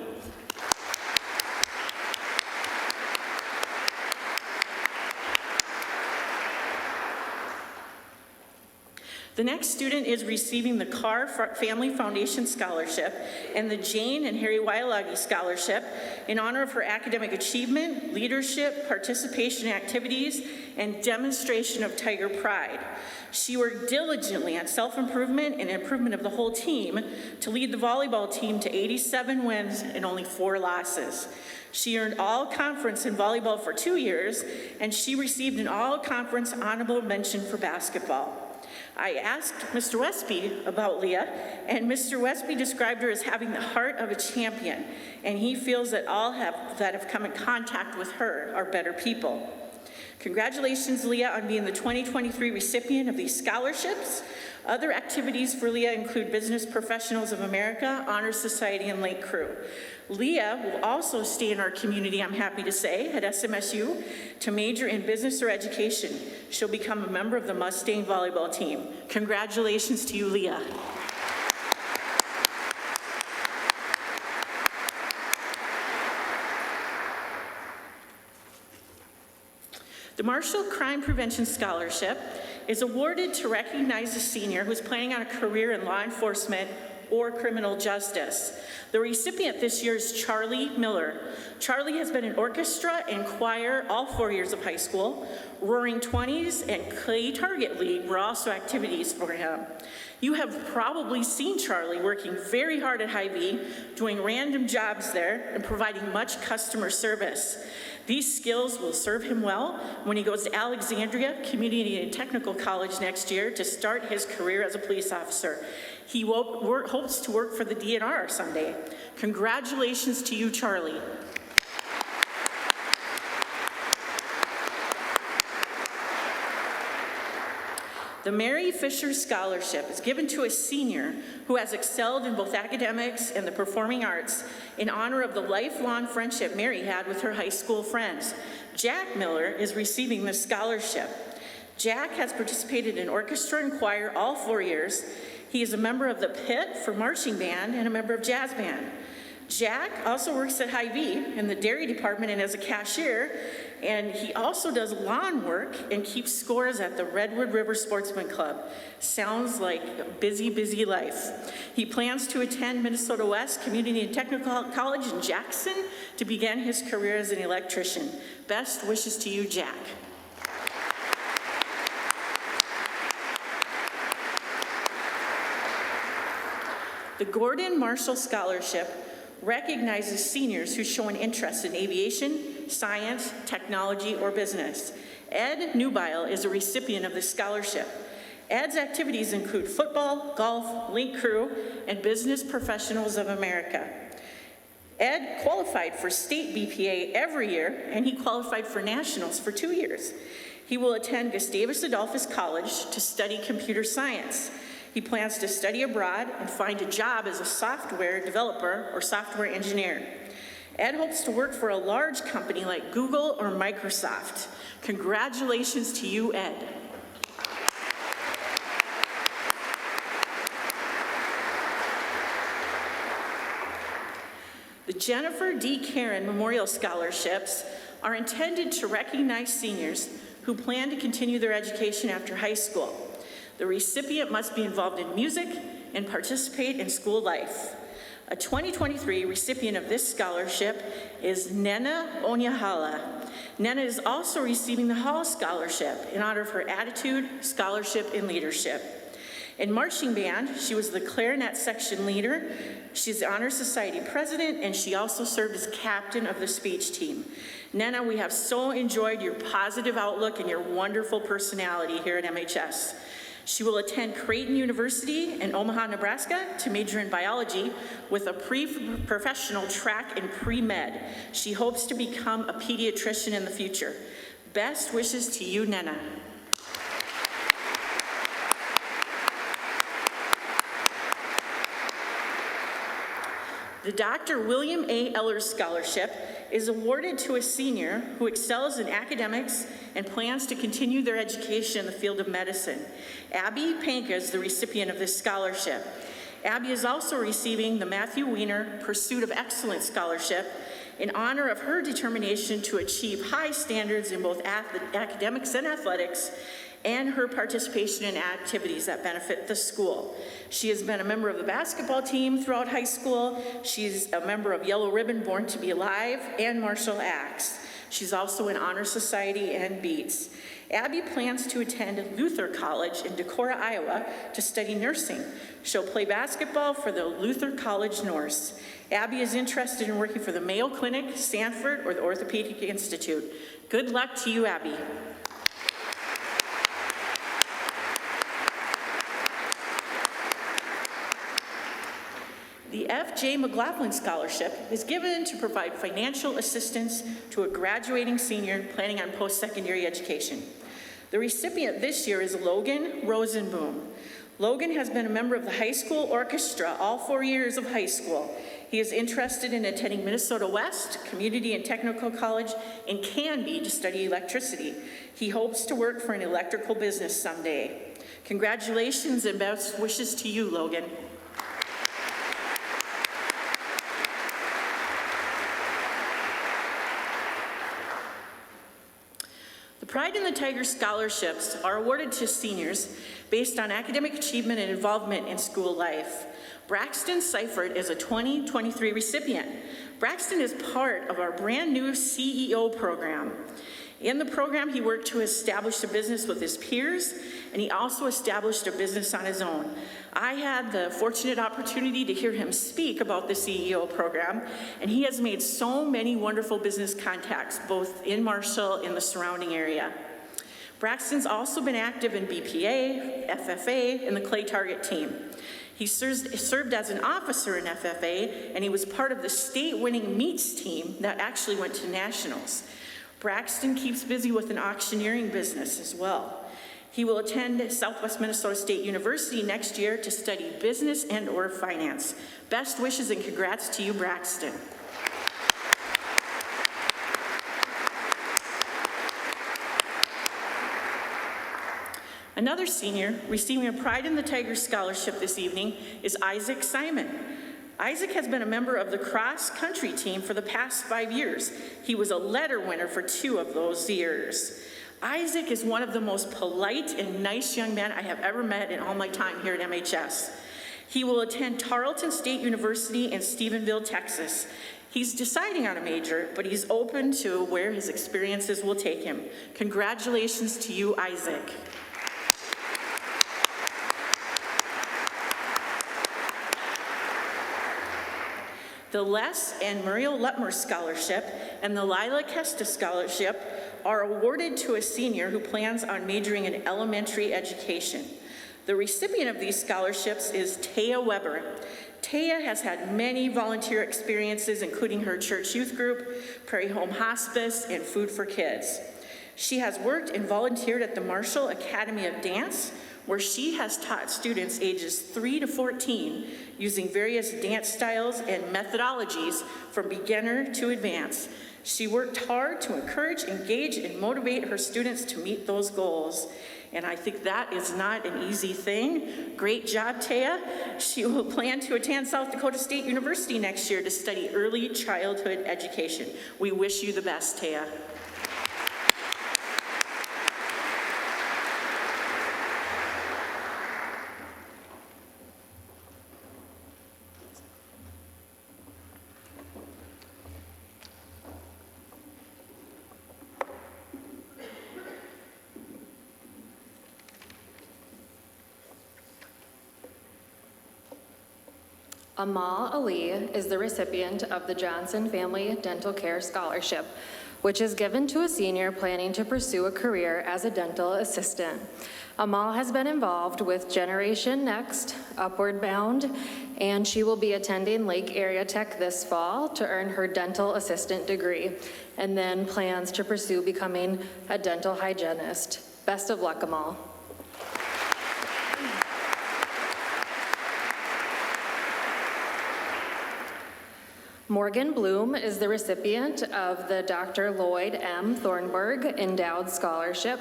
The next student is receiving the Carr Family Foundation Scholarship and the Jane and Harry Wylagi Scholarship in honor of her academic achievement, leadership, participation in activities, and demonstration of Tiger pride. She worked diligently on self-improvement and improvement of the whole team to lead the volleyball team to 87 wins and only 4 losses. She earned all-conference in volleyball for 2 years, and she received an all-conference honorable mention for basketball. I asked Mr. Westby about Leah, and Mr. Westby described her as having the heart of a champion, and he feels that all that have come in contact with her are better people. Congratulations, Leah, on being the 2023 recipient of these scholarships. Other activities for Leah include Business Professionals of America, Honor Society, and Lake Crew. Leah will also stay in our community, I'm happy to say, at SMSU to major in business or education. She'll become a member of the Mustang volleyball team. Congratulations to you, Leah. The Marshall Crime Prevention Scholarship is awarded to recognize a senior who's planning on a career in law enforcement or criminal justice. The recipient this year is Charlie Miller. Charlie has been in orchestra and choir all 4 years of high school. Roaring Twenties and Clay Target League were also activities for him. You have probably seen Charlie working very hard at Hy-Vee, doing random jobs there and providing much customer service. These skills will serve him well when he goes to Alexandria Community and Technical College next year to start his career as a police officer. He hopes to work for the DNR someday. Congratulations to you, Charlie. The Mary Fisher Scholarship is given to a senior who has excelled in both academics and the performing arts in honor of the lifelong friendship Mary had with her high school friends. Jack Miller is receiving this scholarship. Jack has participated in orchestra and choir all 4 years. He is a member of the Pit for marching band and a member of jazz band. Jack also works at Hy-Vee in the dairy department and as a cashier, and he also does lawn work and keeps scores at the Redwood River Sportsman Club. Sounds like a busy, busy life. He plans to attend Minnesota West Community and Technical College in Jackson to begin his career as an electrician. Best wishes to you, Jack. The Gordon Marshall Scholarship recognizes seniors who show an interest in aviation, science, technology, or business. Ed Nubile is a recipient of this scholarship. Ed's activities include football, golf, link crew, and Business Professionals of America. Ed qualified for state BPA every year, and he qualified for nationals for 2 years. He will attend Gustavus Adolphus College to study computer science. He plans to study abroad and find a job as a software developer or software engineer. Ed hopes to work for a large company like Google or Microsoft. Congratulations to you, Ed. The Jennifer D. Karen Memorial Scholarships are intended to recognize seniors who plan to continue their education after high school. The recipient must be involved in music and participate in school life. A 2023 recipient of this scholarship is Nena Onyahala. Nena is also receiving the Hall Scholarship in honor of her attitude, scholarship, and leadership. In marching band, she was the clarinet section leader. She's the Honor Society president, and she also served as captain of the speech team. Nena, we have so enjoyed your positive outlook and your wonderful personality here at MHS. She will attend Creighton University in Omaha, Nebraska to major in biology with a pre-professional track and pre-med. She hopes to become a pediatrician in the future. Best wishes to you, Nena. The Dr. William A. Ehlers Scholarship is awarded to a senior who excels in academics and plans to continue their education in the field of medicine. Abby Panka is the recipient of this scholarship. Abby is also receiving the Matthew Weiner Pursuit of Excellence Scholarship in honor of her determination to achieve high standards in both academics and athletics, and her participation in activities that benefit the school. She has been a member of the basketball team throughout high school. She's a member of Yellow Ribbon Born to Be Alive and Martial Acts. She's also in Honor Society and Beats. Abby plans to attend Luther College in Decorah, Iowa to study nursing. She'll play basketball for the Luther College Norse. Abby is interested in working for the Mayo Clinic, Sanford, or the Orthopedic Institute. Good luck to you, Abby. The F.J. McLaughlin Scholarship is given to provide financial assistance to a graduating senior planning on post-secondary education. The recipient this year is Logan Rosenboom. Logan has been a member of the high school orchestra all 4 years of high school. He is interested in attending Minnesota West Community and Technical College in Canby to study electricity. He hopes to work for an electrical business someday. Congratulations and best wishes to you, Logan. Pride in the Tiger scholarships are awarded to seniors based on academic achievement and involvement in school life. Braxton Seifert is a 2023 recipient. Braxton is part of our brand new CEO program. In the program, he worked to establish a business with his peers, and he also established a business on his own. I had the fortunate opportunity to hear him speak about the CEO program, and he has made so many wonderful business contacts, both in Marshall and the surrounding area. Braxton's also been active in BPA, FFA, and the Clay Target team. He served as an officer in FFA, and he was part of the state-winning meets team that actually went to nationals. Braxton keeps busy with an auctioneering business as well. He will attend Southwest Minnesota State University next year to study business and/or finance. Best wishes and congrats to you, Braxton. Another senior receiving a Pride in the Tigers scholarship this evening is Isaac Simon. Isaac has been a member of the cross-country team for the past 5 years. He was a letter winner for 2 of those years. Isaac is one of the most polite and nice young men I have ever met in all my time here at MHS. He will attend Tarleton State University in Stephenville, Texas. He's deciding on a major, but he's open to where his experiences will take him. Congratulations to you, Isaac. The Les and Muriel Lutmer Scholarship and the Lila Kesta Scholarship are awarded to a senior who plans on majoring in elementary education. The recipient of these scholarships is Taya Weber. Taya has had many volunteer experiences, including her church youth group, Prairie Home Hospice, and Food for Kids. She has worked and volunteered at the Marshall Academy of Dance, where she has taught students ages 3 to 14 using various dance styles and methodologies from beginner to advanced. She worked hard to encourage, engage, and motivate her students to meet those goals. And I think that is not an easy thing. Great job, Taya. She will plan to attend South Dakota State University next year to study early childhood education. We wish you the best, Taya. Amal Ali is the recipient of the Johnson Family Dental Care Scholarship, which is given to a senior planning to pursue a career as a dental assistant. Amal has been involved with Generation Next, Upward Bound, and she will be attending Lake Area Tech this fall to earn her dental assistant degree, and then plans to pursue becoming a dental hygienist. Best of luck, Amal. Morgan Bloom is the recipient of the Dr. Lloyd M. Thornburg Endowed Scholarship.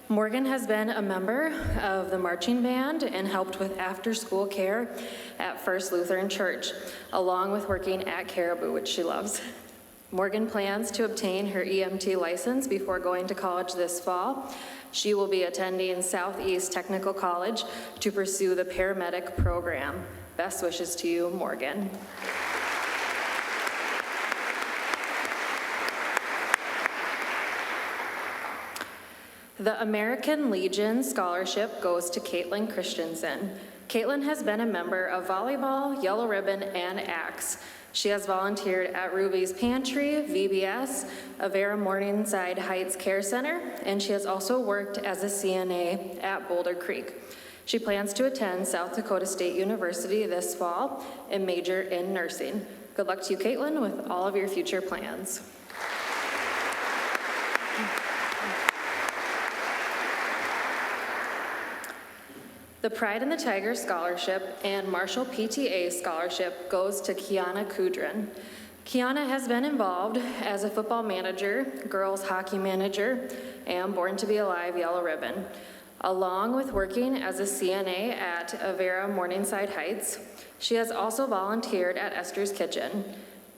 Morgan has been a member of the marching band and helped with after-school care at First Lutheran Church, along with working at Caribou, which she loves. Morgan plans to obtain her EMT license before going to college this fall. She will be attending Southeast Technical College to pursue the paramedic program. Best wishes to you, Morgan. The American Legion Scholarship goes to Caitlin Christensen. Caitlin has been a member of volleyball, Yellow Ribbon, and ACTS. She has volunteered at Ruby's Pantry, VBS, Avera Morningside Heights Care Center, and she has also worked as a CNA at Boulder Creek. She plans to attend South Dakota State University this fall and major in nursing. Good luck to you, Caitlin, with all of your future plans. The Pride in the Tiger Scholarship and Marshall PTA Scholarship goes to Kiana Kudrin. Kiana has been involved as a football manager, girls hockey manager, and Born to Be Alive Yellow Ribbon, along with working as a CNA at Avera Morningside Heights. She has also volunteered at Esther's Kitchen.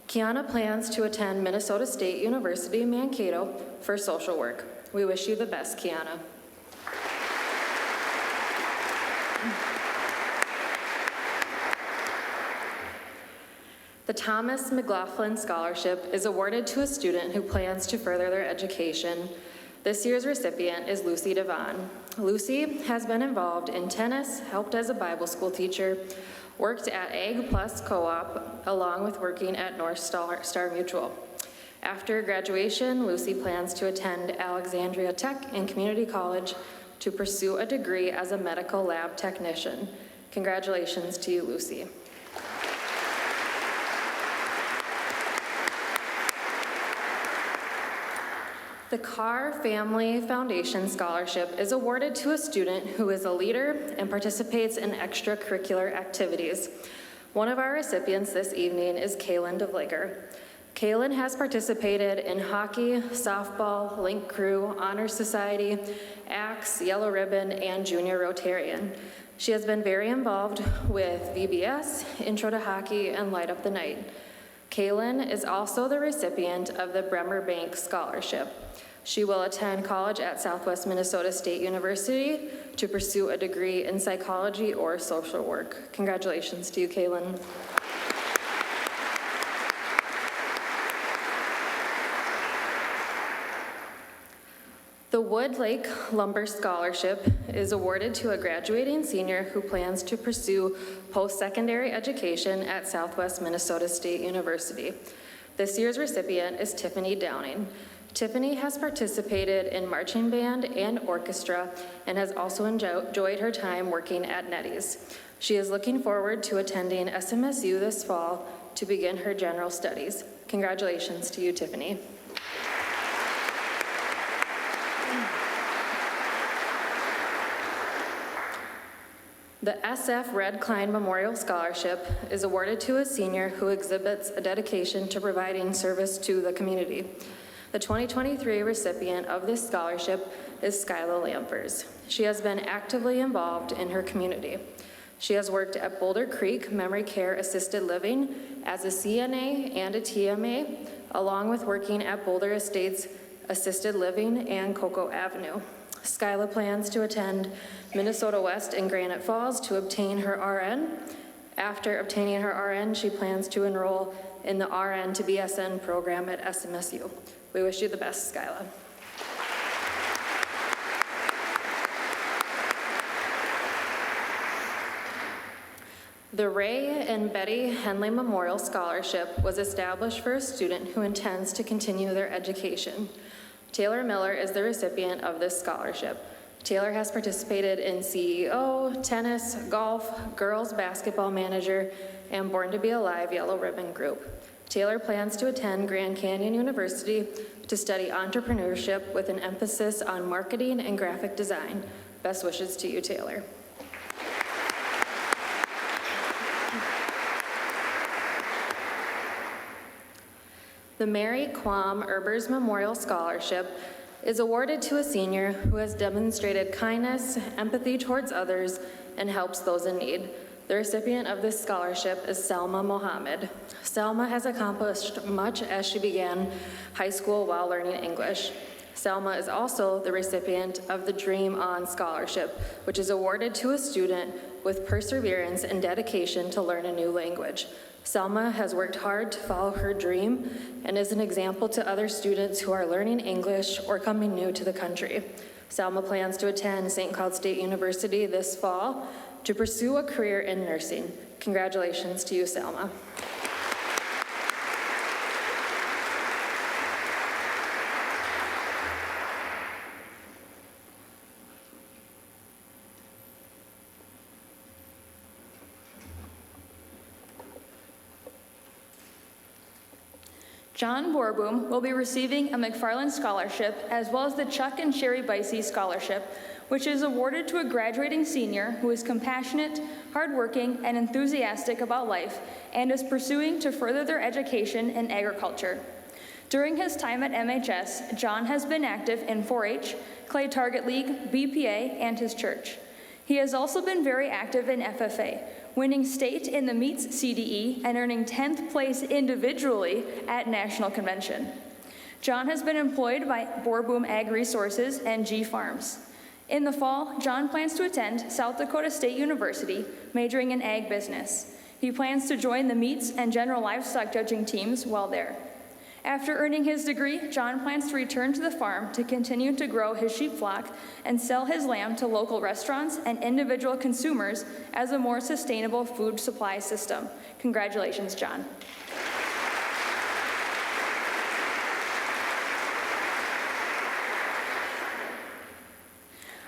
Kiana plans to attend Minnesota State University Mankato for social work. We wish you the best, Kiana. The Thomas McLaughlin Scholarship is awarded to a student who plans to further their education. This year's recipient is Lucy Devon. Lucy has been involved in tennis, helped as a Bible school teacher, worked at Ag Plus Co-op, along with working at North Star Mutual. After graduation, Lucy plans to attend Alexandria Tech and Community College to pursue a degree as a medical lab technician. Congratulations to you, Lucy. The Carr Family Foundation Scholarship is awarded to a student who is a leader and participates in extracurricular activities. One of our recipients this evening is Kaylin DeVlager. Kaylin has participated in hockey, softball, Link Crew, Honor Society, ACTS, Yellow Ribbon, and Junior Rotarian. She has been very involved with VBS, Intro to Hockey, and Light Up the Night. Kaylin is also the recipient of the Bremer Bank Scholarship. She will attend college at Southwest Minnesota State University to pursue a degree in psychology or social work. Congratulations to you, Kaylin. The Wood Lake Lumber Scholarship is awarded to a graduating senior who plans to pursue post-secondary education at Southwest Minnesota State University. This year's recipient is Tiffany Downing. Tiffany has participated in marching band and orchestra and has also enjoyed her time working at Nettie's. She is looking forward to attending SMSU this fall to begin her general studies. Congratulations to you, Tiffany. The SF Red Klein Memorial Scholarship is awarded to a senior who exhibits a dedication to providing service to the community. The 2023 recipient of this scholarship is Skyla Lampers. She has been actively involved in her community. She has worked at Boulder Creek Memory Care Assisted Living as a CNA and a TMA, along with working at Boulder Estates Assisted Living and Cocoa Avenue. Skyla plans to attend Minnesota West in Granite Falls to obtain her RN. After obtaining her RN, she plans to enroll in the RN to BSN program at SMSU. We wish you the best, Skyla. The Ray and Betty Henley Memorial Scholarship was established for a student who intends to continue their education. Taylor Miller is the recipient of this scholarship. Taylor has participated in CEO, tennis, golf, girls basketball manager, and Born to Be Alive Yellow Ribbon Group. Taylor plans to attend Grand Canyon University to study entrepreneurship with an emphasis on marketing and graphic design. Best wishes to you, Taylor. The Mary Quam Erbers Memorial Scholarship is awarded to a senior who has demonstrated kindness, empathy towards others, and helps those in need. The recipient of this scholarship is Selma Mohammed. Selma has accomplished much as she began high school while learning English. Selma is also the recipient of the Dream On Scholarship, which is awarded to a student with perseverance and dedication to learn a new language. Selma has worked hard to follow her dream and is an example to other students who are learning English or coming new to the country. Selma plans to attend St. Cloud State University this fall to pursue a career in nursing. Congratulations to you, Selma. John Borboom will be receiving a McFarland Scholarship as well as the Chuck and Sherry Bicey Scholarship, which is awarded to a graduating senior who is compassionate, hardworking, and enthusiastic about life and is pursuing to further their education in agriculture. During his time at MHS, John has been active in 4-H, Clay Target League, BPA, and his church. He has also been very active in FFA, winning state in the meets CDE and earning 10th place individually at National Convention. John has been employed by Borboom Ag Resources and G Farms. In the fall, John plans to attend South Dakota State University, majoring in ag business. He plans to join the meats and general livestock judging teams while there. After earning his degree, John plans to return to the farm to continue to grow his sheep flock and sell his lamb to local restaurants and individual consumers as a more sustainable food supply system. Congratulations, John.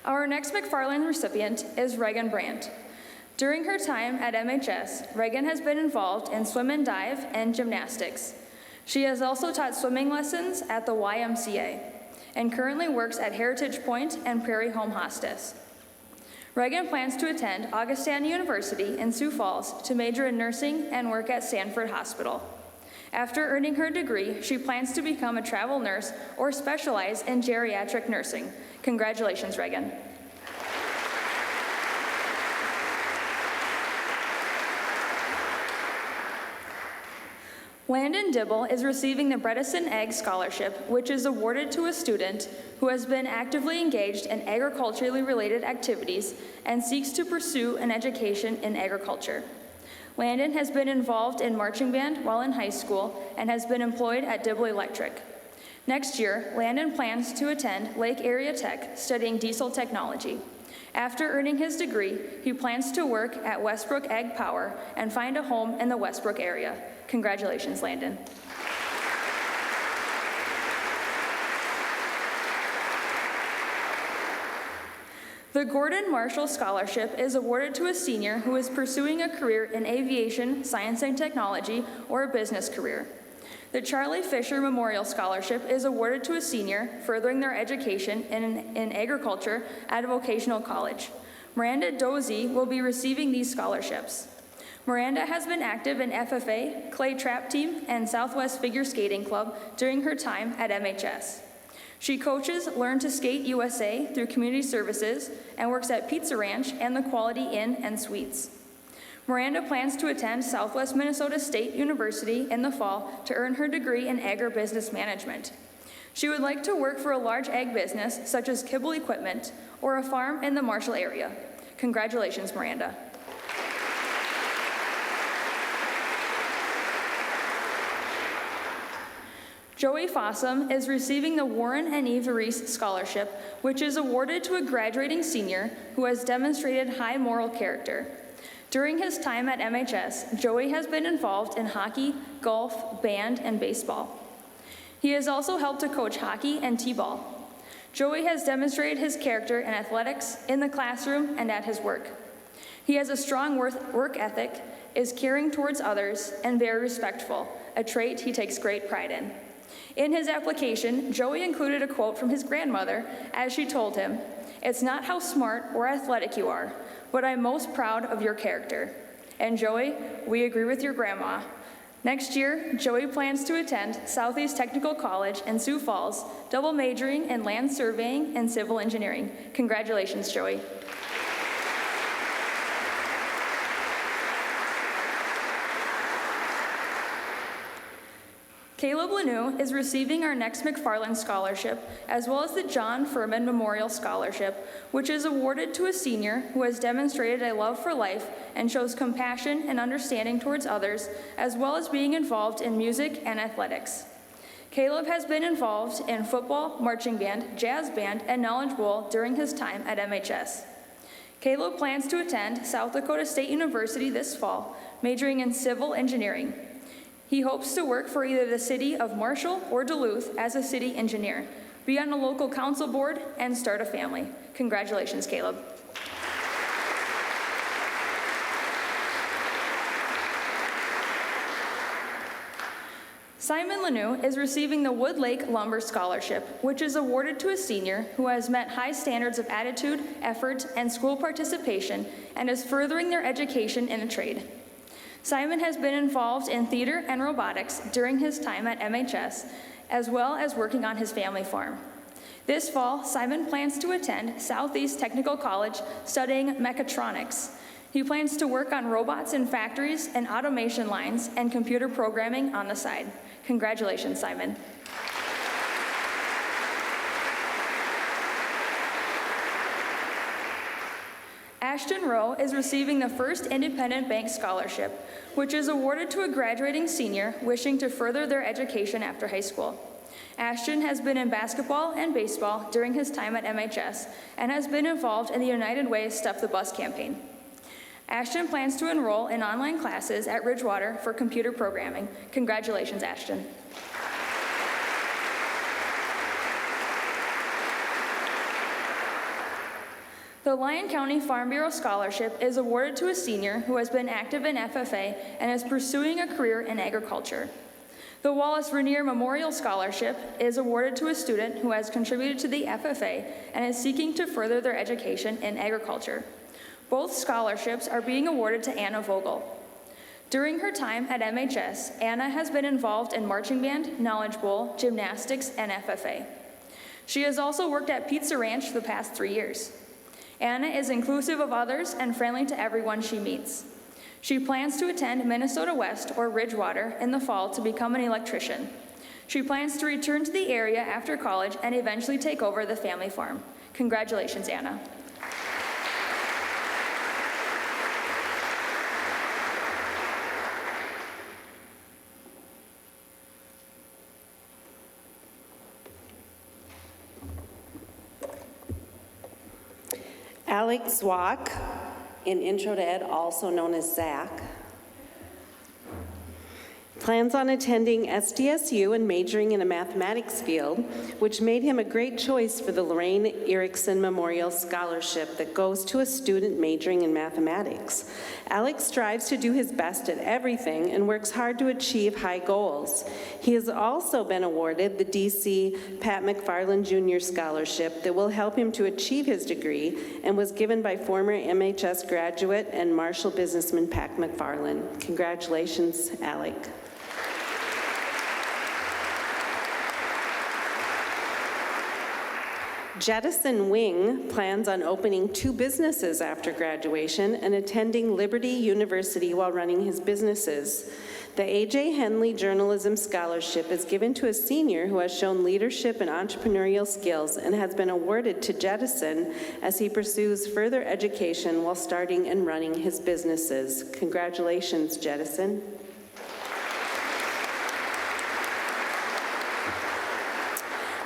Our next McFarland recipient is Reagan Brandt. During her time at MHS, Reagan has been involved in swim and dive and gymnastics. She has also taught swimming lessons at the YMCA. and currently works at Heritage Point and Prairie Home Hospice. Reagan plans to attend Augustana University in Sioux Falls to major in nursing and work at Sanford Hospital. After earning her degree, she plans to become a travel nurse or specialize in geriatric nursing. Congratulations, Reagan. Landon Dibble is receiving the Bredesen Ag Scholarship, which is awarded to a student who has been actively engaged in agriculturally related activities and seeks to pursue an education in agriculture. Landon has been involved in marching band while in high school and has been employed at Dibble Electric. Next year, Landon plans to attend Lake Area Tech, studying diesel technology. After earning his degree, he plans to work at Westbrook Ag Power and find a home in the Westbrook area. Congratulations, Landon. The Gordon Marshall Scholarship is awarded to a senior who is pursuing a career in aviation, science and technology, or a business career. The Charlie Fisher Memorial Scholarship is awarded to a senior furthering their education in agriculture at a vocational college. Miranda Dozie will be receiving these scholarships. Miranda has been active in FFA, Clay Trap Team, and Southwest Figure Skating Club during her time at MHS. She coaches Learn to Skate USA through community services and works at Pizza Ranch and the Quality Inn and Suites. Miranda plans to attend Southwest Minnesota State University in the fall to earn her degree in agribusiness management. She would like to work for a large ag business such as Kibble Equipment or a farm in the Marshall area. Congratulations, Miranda. Joey Fossum is receiving the Warren and Eve Reese Scholarship, which is awarded to a graduating senior who has demonstrated high moral character. During his time at MHS, Joey has been involved in hockey, golf, band, and baseball. He has also helped to coach hockey and t-ball. Joey has demonstrated his character in athletics, in the classroom, and at his work. He has a strong work ethic, is caring towards others, and very respectful, a trait he takes great pride in. In his application, Joey included a quote from his grandmother as she told him, "It's not how smart or athletic you are, but I'm most proud of your character." And Joey, we agree with your grandma. Next year, Joey plans to attend Southeast Technical College in Sioux Falls, double majoring in land surveying and civil engineering. Congratulations, Joey. Caleb Lanou is receiving our Next McFarland Scholarship, as well as the John Furman Memorial Scholarship, which is awarded to a senior who has demonstrated a love for life and shows compassion and understanding towards others, as well as being involved in music and athletics. Caleb has been involved in football, marching band, jazz band, and Knowledge Bowl during his time at MHS. Caleb plans to attend South Dakota State University this fall, majoring in civil engineering. He hopes to work for either the city of Marshall or Duluth as a city engineer, be on a local council board, and start a family. Congratulations, Caleb. Simon Lanou is receiving the Wood Lake Lumber Scholarship, which is awarded to a senior who has met high standards of attitude, effort, and school participation and is furthering their education in a trade. Simon has been involved in theater and robotics during his time at MHS, as well as working on his family farm. This fall, Simon plans to attend Southeast Technical College studying mechatronics. He plans to work on robots in factories and automation lines and computer programming on the side. Congratulations, Simon. Ashton Rowe is receiving the first Independent Bank Scholarship, which is awarded to a graduating senior wishing to further their education after high school. Ashton has been in basketball and baseball during his time at MHS and has been involved in the United Way Stuff the Bus campaign. Ashton plans to enroll in online classes at Ridgewater for computer programming. Congratulations, Ashton. The Lyon County Farm Bureau Scholarship is awarded to a senior who has been active in FFA and is pursuing a career in agriculture. The Wallace Rainier Memorial Scholarship is awarded to a student who has contributed to the FFA and is seeking to further their education in agriculture. Both scholarships are being awarded to Anna Vogel. During her time at MHS, Anna has been involved in marching band, Knowledge Bowl, gymnastics, and FFA. She has also worked at Pizza Ranch for the past 3 years. Anna is inclusive of others and friendly to everyone she meets. She plans to attend Minnesota West or Ridgewater in the fall to become an electrician. She plans to return to the area after college and eventually take over the family farm. Congratulations, Anna. Alex Zwack, in Intro to Ed, also known as Zach, plans on attending SDSU and majoring in a mathematics field, which made him a great choice for the Lorraine Erickson Memorial Scholarship that goes to a student majoring in mathematics. Alex strives to do his best at everything and works hard to achieve high goals. He has also been awarded the DC Pat McFarland Jr. Scholarship that will help him to achieve his degree and was given by former MHS graduate and Marshall businessman Pat McFarland. Congratulations, Alec. Jettison Wing plans on opening 2 businesses after graduation and attending Liberty University while running his businesses. The A.J. Henley Journalism Scholarship is given to a senior who has shown leadership and entrepreneurial skills and has been awarded to Jettison as he pursues further education while starting and running his businesses. Congratulations, Jettison.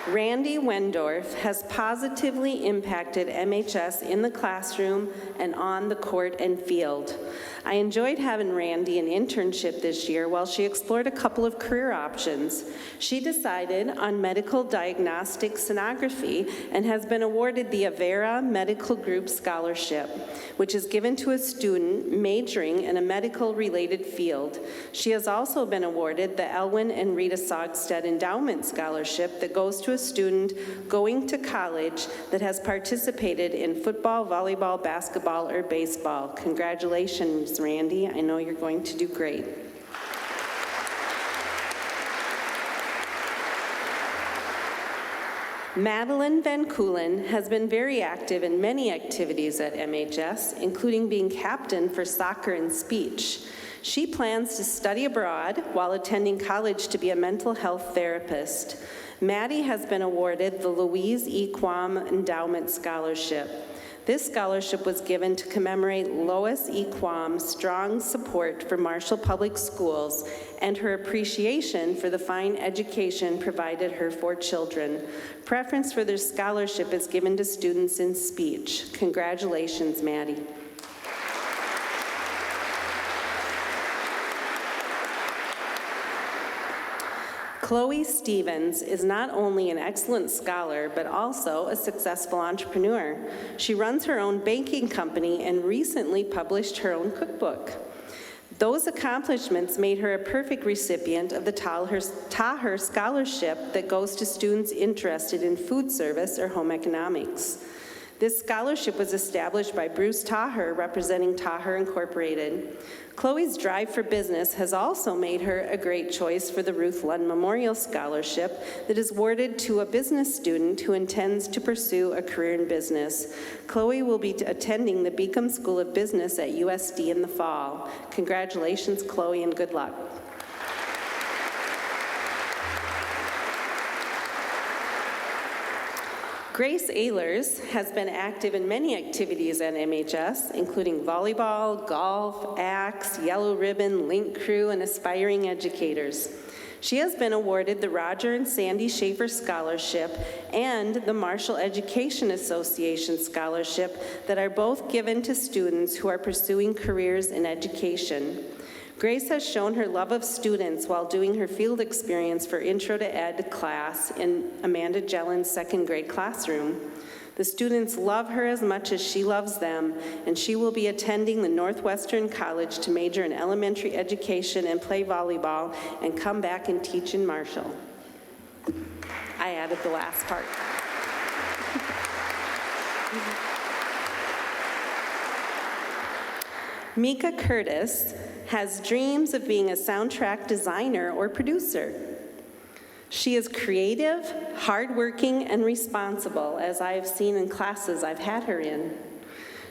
Randy Wendorf has positively impacted MHS in the classroom and on the court and field. I enjoyed having Randy an internship this year while she explored a couple of career options. She decided on medical diagnostic sonography and has been awarded the Avera Medical Group Scholarship, which is given to a student majoring in a medical-related field. She has also been awarded the Elwin and Rita Sogstead Endowment Scholarship that goes to a student going to college that has participated in football, volleyball, basketball, or baseball. Congratulations, Randy. I know you're going to do great. Madeline Van Koolen has been very active in many activities at MHS, including being captain for soccer and speech. She plans to study abroad while attending college to be a mental health therapist. Maddie has been awarded the Louise E. Quam Endowment Scholarship. This scholarship was given to commemorate Lois E. Quam's strong support for Marshall Public Schools and her appreciation for the fine education provided her 4 children. Preference for this scholarship is given to students in speech. Congratulations, Maddie. Chloe Stevens is not only an excellent scholar, but also a successful entrepreneur. She runs her own baking company and recently published her own cookbook. Those accomplishments made her a perfect recipient of the Taher Scholarship that goes to students interested in food service or home economics. This scholarship was established by Bruce Taher, representing Taher Incorporated. Chloe's drive for business has also made her a great choice for the Ruth Lund Memorial Scholarship that is awarded to a business student who intends to pursue a career in business. Chloe will be attending the Beacom School of Business at USD in the fall. Congratulations, Chloe, and good luck. Grace Ehlers has been active in many activities at MHS, including volleyball, golf, ACTS, Yellow Ribbon, Link Crew, and Aspiring Educators. She has been awarded the Roger and Sandy Schaefer Scholarship and the Marshall Education Association Scholarship that are both given to students who are pursuing careers in education. Grace has shown her love of students while doing her field experience for Intro to Ed class in Amanda Jellen's 2nd grade classroom. The students love her as much as she loves them, and she will be attending the Northwestern College to major in elementary education and play volleyball and come back and teach in Marshall. I added the last part. Mika Curtis has dreams of being a soundtrack designer or producer. She is creative, hardworking, and responsible, as I have seen in classes I've had her in.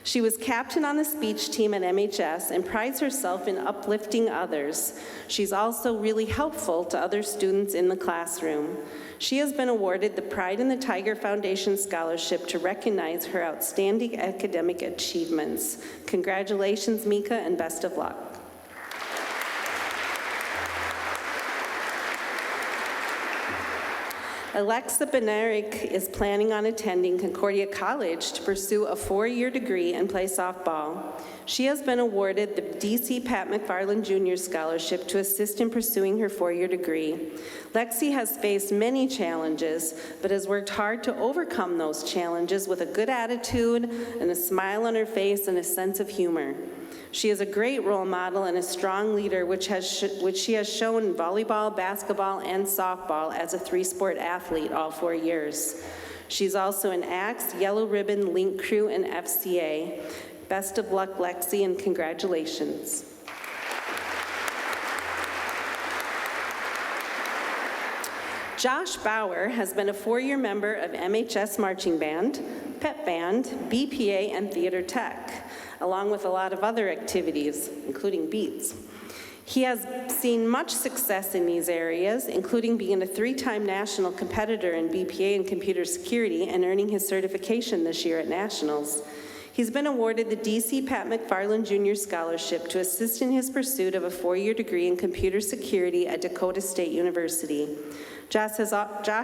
She was captain on the speech team at MHS and prides herself in uplifting others. She's also really helpful to other students in the classroom. She has been awarded the Pride in the Tiger Foundation Scholarship to recognize her outstanding academic achievements. Congratulations, Mika, and best of luck. Alexa Benarik is planning on attending Concordia College to pursue a 4-year degree and play softball. She has been awarded the DC Pat McFarland Jr. Scholarship to assist in pursuing her 4-year degree. Lexi has faced many challenges, but has worked hard to overcome those challenges with a good attitude and a smile on her face and a sense of humor. She is a great role model and a strong leader, which she has shown in volleyball, basketball, and softball as a 3-sport athlete all 4 years. She's also an ACTS, Yellow Ribbon, Link Crew, and FCA. Best of luck, Lexi, and congratulations. Josh Bauer has been a 4-year member of MHS Marching Band, Pep Band, BPA, and Theater Tech, along with a lot of other activities, including Beats. He has seen much success in these areas, including being a 3-time national competitor in BPA and computer security and earning his certification this year at Nationals. He's been awarded the DC Pat McFarland Jr. Scholarship to assist in his pursuit of a 4-year degree in computer security at Dakota State University. Josh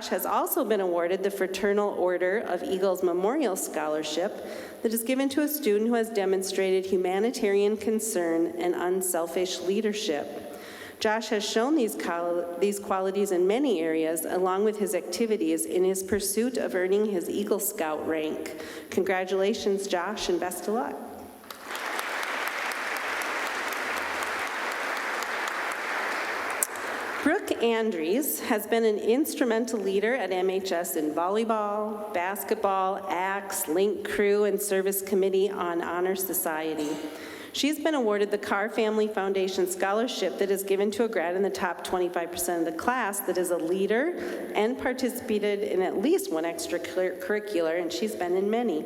has also been awarded the Fraternal Order of Eagles Memorial Scholarship that is given to a student who has demonstrated humanitarian concern and unselfish leadership. Josh has shown these qualities in many areas, along with his activities in his pursuit of earning his Eagle Scout rank. Congratulations, Josh, and best of luck. Brooke Andrews has been an instrumental leader at MHS in volleyball, basketball, ACTS, Link Crew, and Service Committee on Honor Society. She's been awarded the Carr Family Foundation Scholarship that is given to a grad in the top 25% of the class that is a leader and participated in at least one extracurricular, and she's been in many.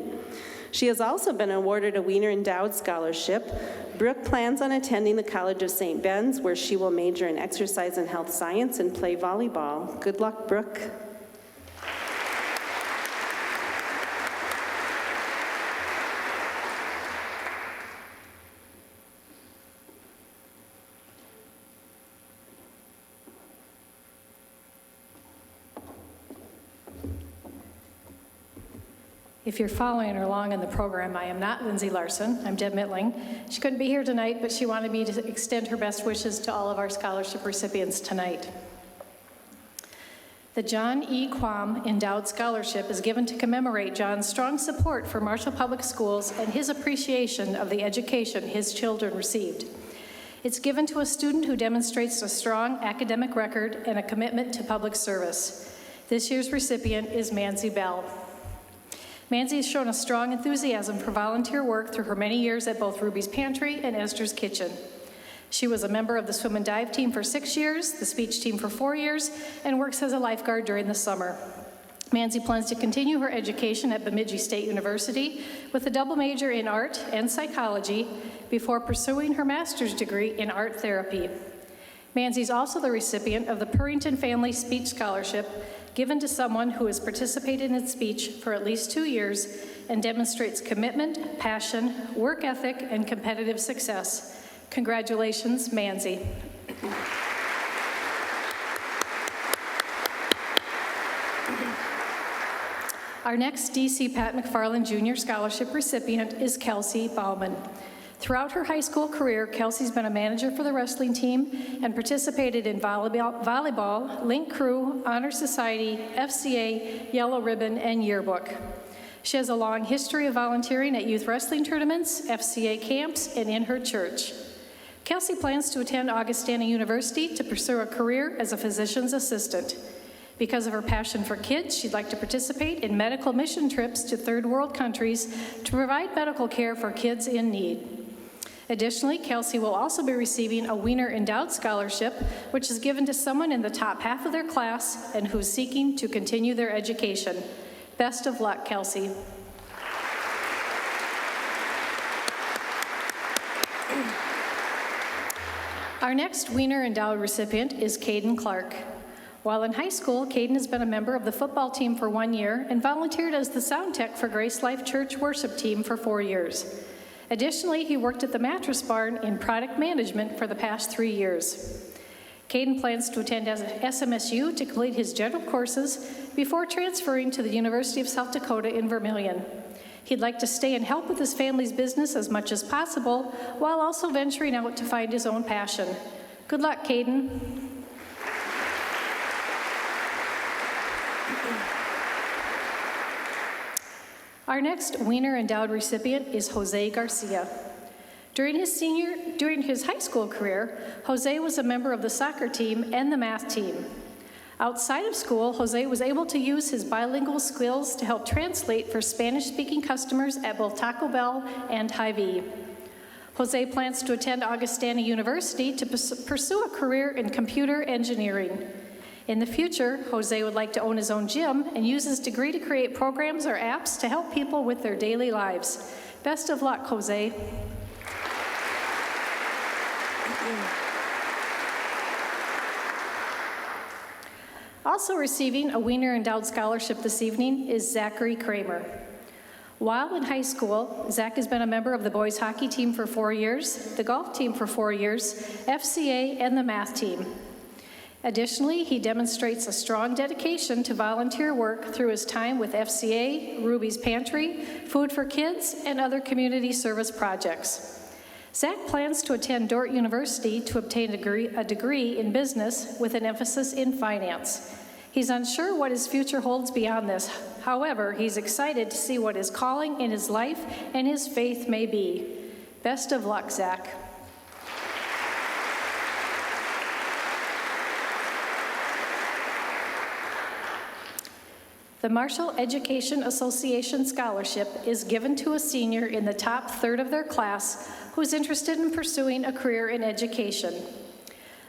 She has also been awarded a Wiener Endowed Scholarship. Brooke plans on attending the College of St. Ben's, where she will major in exercise and health science and play volleyball. Good luck, Brooke. If you're following along in the program, I am not Lindsay Larson. I'm Deb Mittling. She couldn't be here tonight, but she wanted me to extend her best wishes to all of our scholarship recipients tonight. The John E. Quam Endowed Scholarship is given to commemorate John's strong support for Marshall Public Schools and his appreciation of the education his children received. It's given to a student who demonstrates a strong academic record and a commitment to public service. This year's recipient is Manzi Bell. Manzi has shown a strong enthusiasm for volunteer work through her many years at both Ruby's Pantry and Esther's Kitchen. She was a member of the swim and dive team for 6 years, the speech team for 4 years, and works as a lifeguard during the summer. Manzi plans to continue her education at Bemidji State University with a double major in art and psychology before pursuing her master's degree in art therapy. Manzi is also the recipient of the Purrington Family Speech Scholarship, given to someone who has participated in speech for at least 2 years and demonstrates commitment, passion, work ethic, and competitive success. Congratulations, Manzi. Our next DC Pat McFarland Jr. Scholarship recipient is Kelsey Bauman. Throughout her high school career, Kelsey's been a manager for the wrestling team and participated in volleyball, Link Crew, Honor Society, FCA, Yellow Ribbon, and Yearbook. She has a long history of volunteering at youth wrestling tournaments, FCA camps, and in her church. Kelsey plans to attend Augustana University to pursue a career as a physician's assistant. Because of her passion for kids, she'd like to participate in medical mission trips to third world countries to provide medical care for kids in need. Additionally, Kelsey will also be receiving a Wiener Endowed Scholarship, which is given to someone in the top half of their class and who's seeking to continue their education. Best of luck, Kelsey. Our next Wiener Endowed recipient is Caden Clark. While in high school, Caden has been a member of the football team for 1 year and volunteered as the sound tech for Grace Life Church worship team for 4 years. Additionally, he worked at the Mattress Barn in product management for the past 3 years. Caden plans to attend as SMSU to complete his general courses before transferring to the University of South Dakota in Vermilion. He'd like to stay and help with his family's business as much as possible, while also venturing out to find his own passion. Good luck, Caden. Our next Wiener Endowed recipient is Jose Garcia. During his high school career, Jose was a member of the soccer team and the math team. Outside of school, Jose was able to use his bilingual skills to help translate for Spanish-speaking customers at both Taco Bell and Hy-Vee. Jose plans to attend Augustana University to pursue a career in computer engineering. In the future, Jose would like to own his own gym and use his degree to create programs or apps to help people with their daily lives. Best of luck, Jose. Also receiving a Wiener Endowed Scholarship this evening is Zachary Kramer. While in high school, Zach has been a member of the boys hockey team for 4 years, the golf team for 4 years, FCA, and the math team. Additionally, he demonstrates a strong dedication to volunteer work through his time with FCA, Ruby's Pantry, Food for Kids, and other community service projects. Zach plans to attend Dordt University to obtain a degree in business with an emphasis in finance. He's unsure what his future holds beyond this. However, he's excited to see what his calling in his life and his faith may be. Best of luck, Zach. The Marshall Education Association Scholarship is given to a senior in the top third of their class who is interested in pursuing a career in education.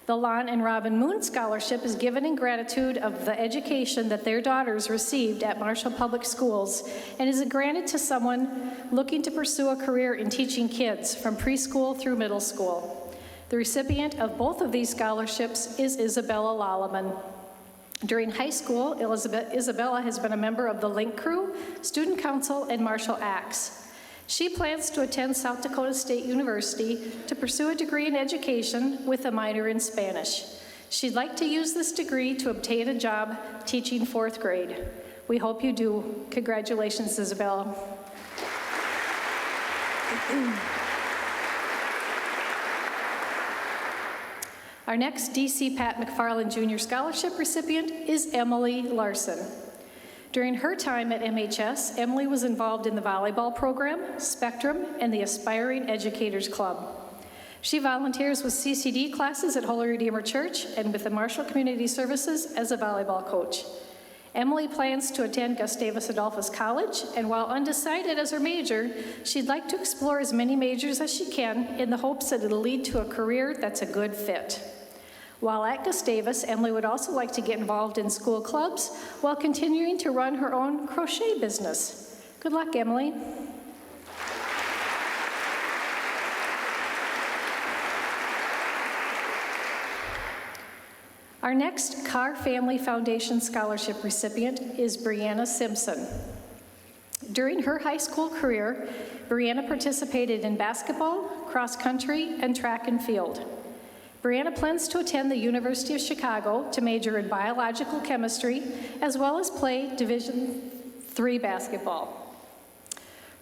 The Lon and Robin Moon Scholarship is given in gratitude of the education that their daughters received at Marshall Public Schools and is granted to someone looking to pursue a career in teaching kids from preschool through middle school. The recipient of both of these scholarships is Isabella Lalaman. During high school, Isabella has been a member of the Link Crew, Student Council, and Marshall Acts. She plans to attend South Dakota State University to pursue a degree in education with a minor in Spanish. She'd like to use this degree to obtain a job teaching 4th grade. We hope you do. Congratulations, Isabella. Our next DC Pat McFarland Jr. Scholarship recipient is Emily Larson. During her time at MHS, Emily was involved in the volleyball program, Spectrum, and the Aspiring Educators Club. She volunteers with CCD classes at Holy Redeemer Church and with the Marshall Community Services as a volleyball coach. Emily plans to attend Gustavus Adolphus College, and while undecided as her major, she'd like to explore as many majors as she can in the hopes that it'll lead to a career that's a good fit. While at Gustavus, Emily would also like to get involved in school clubs while continuing to run her own crochet business. Good luck, Emily. Our next Carr Family Foundation Scholarship recipient is Brianna Simpson. During her high school career, Brianna participated in basketball, cross country, and track and field. Brianna plans to attend the University of Chicago to major in biological chemistry, as well as play Division III basketball.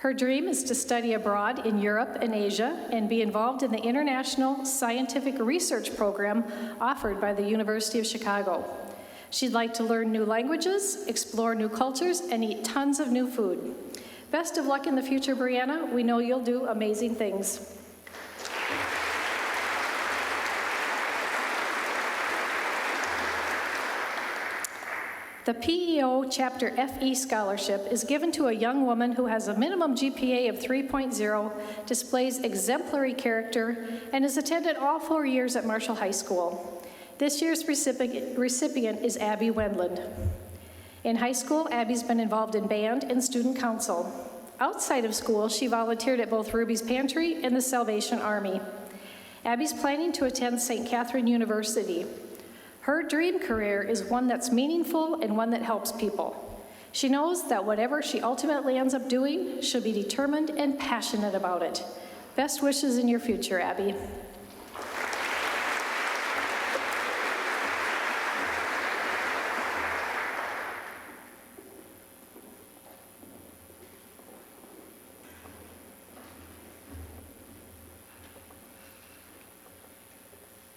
Her dream is to study abroad in Europe and Asia and be involved in the international scientific research program offered by the University of Chicago. She'd like to learn new languages, explore new cultures, and eat tons of new food. Best of luck in the future, Brianna. We know you'll do amazing things. The PEO Chapter FE Scholarship is given to a young woman who has a minimum GPA of 3.0, displays exemplary character, and has attended all 4 years at Marshall High School. This year's recipient is Abby Wendland. In high school, Abby's been involved in band and student council. Outside of school, she volunteered at both Ruby's Pantry and the Salvation Army. Abby's planning to attend St. Catherine University. Her dream career is one that's meaningful and one that helps people. She knows that whatever she ultimately ends up doing, she'll be determined and passionate about it. Best wishes in your future, Abby.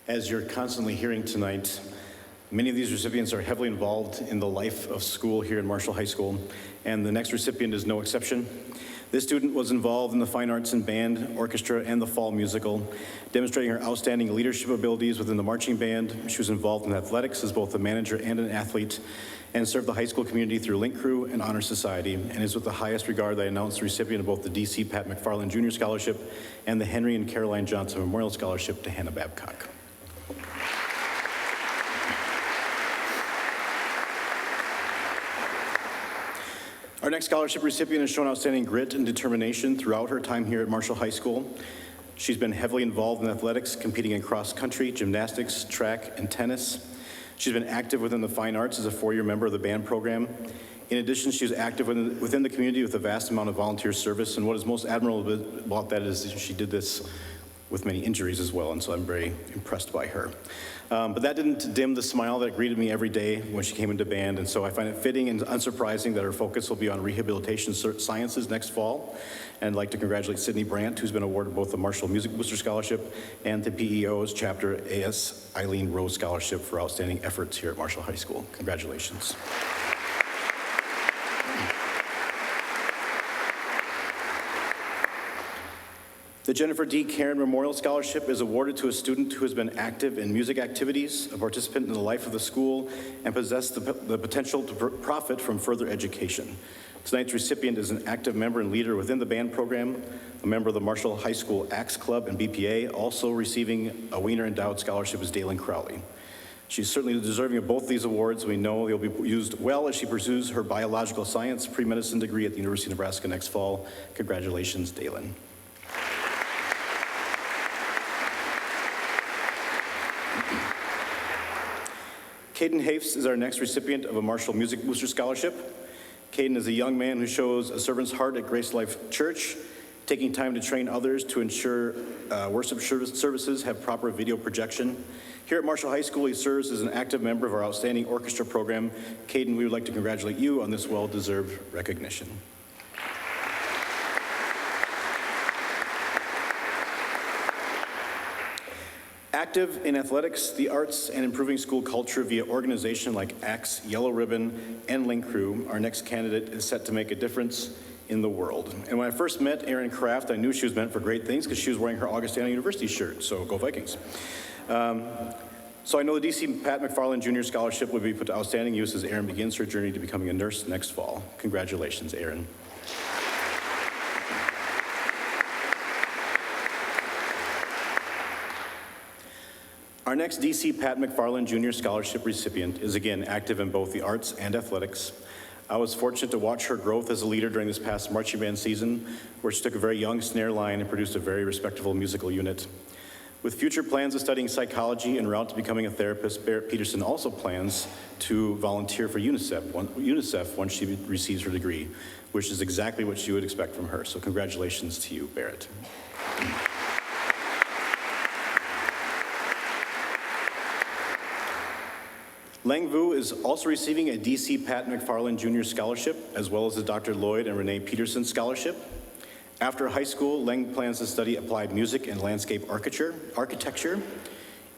As you're constantly hearing tonight, many of these recipients are heavily involved in the life of school here at Marshall High School, and the next recipient is no exception. This student was involved in the fine arts and band, orchestra, and the fall musical, demonstrating her outstanding leadership abilities within the marching band. She was involved in athletics as both a manager and an athlete, and served the high school community through Link Crew and Honor Society, and is with the highest regard that I announce the recipient of both the D.C. Pat McFarland Jr. Scholarship and the Henry and Caroline Johnson Memorial Scholarship to Hannah Babcock. Our next scholarship recipient has shown outstanding grit and determination throughout her time here at Marshall High School. She's been heavily involved in athletics, competing in cross country, gymnastics, track, and tennis. She's been active within the fine arts as a 4-year member of the band program. In addition, she was active within the community with a vast amount of volunteer service, and what is most admirable about that is she did this with many injuries as well, and so I'm very impressed by her. But that didn't dim the smile that greeted me every day when she came into band, and so I find it fitting and unsurprising that her focus will be on rehabilitation sciences next fall. And I'd like to congratulate Sydney Brandt, who's been awarded both the Marshall Music Booster Scholarship and the PEO's Chapter AS Eileen Rose Scholarship for outstanding efforts here at Marshall High School. Congratulations. The Jennifer D. Caron Memorial Scholarship is awarded to a student who has been active in music activities, a participant in the life of the school, and possessed the potential to profit from further education. Tonight's recipient is an active member and leader within the band program, a member of the Marshall High School Axe Club and BPA. Also receiving a Wiener Endowed Scholarship is Dalen Crowley. She's certainly deserving of both these awards. We know they'll be used well as she pursues her biological science pre-medicine degree at the University of Nebraska next fall. Congratulations, Dalen. Caden Hafes is our next recipient of a Marshall Music Booster Scholarship. Caden is a young man who shows a servant's heart at Grace Life Church, taking time to train others to ensure worship services have proper video projection. Here at Marshall High School, he serves as an active member of our outstanding orchestra program. Caden, we would like to congratulate you on this well-deserved recognition. Active in athletics, the arts, and improving school culture via organizations like ACTS, Yellow Ribbon, and Link Crew, our next candidate is set to make a difference in the world. And when I first met Erin Kraft, I knew she was meant for great things because she was wearing her Augustana University shirt, so go Vikings. So I know the DC Pat McFarland Jr. Scholarship will be put to outstanding use as Erin begins her journey to becoming a nurse next fall. Congratulations, Erin. Our next DC Pat McFarland Jr. Scholarship recipient is again active in both the arts and athletics. I was fortunate to watch her growth as a leader during this past marching band season, where she took a very young snare line and produced a very respectable musical unit. With future plans of studying psychology en route to becoming a therapist, Barrett Peterson also plans to volunteer for UNICEF once she receives her degree, which is exactly what you would expect from her. So congratulations to you, Barrett. Lang Vu is also receiving a DC Pat McFarland Jr. Scholarship, as well as the Dr. Lloyd and Renee Peterson Scholarship. After high school, Lang plans to study applied music and landscape architecture.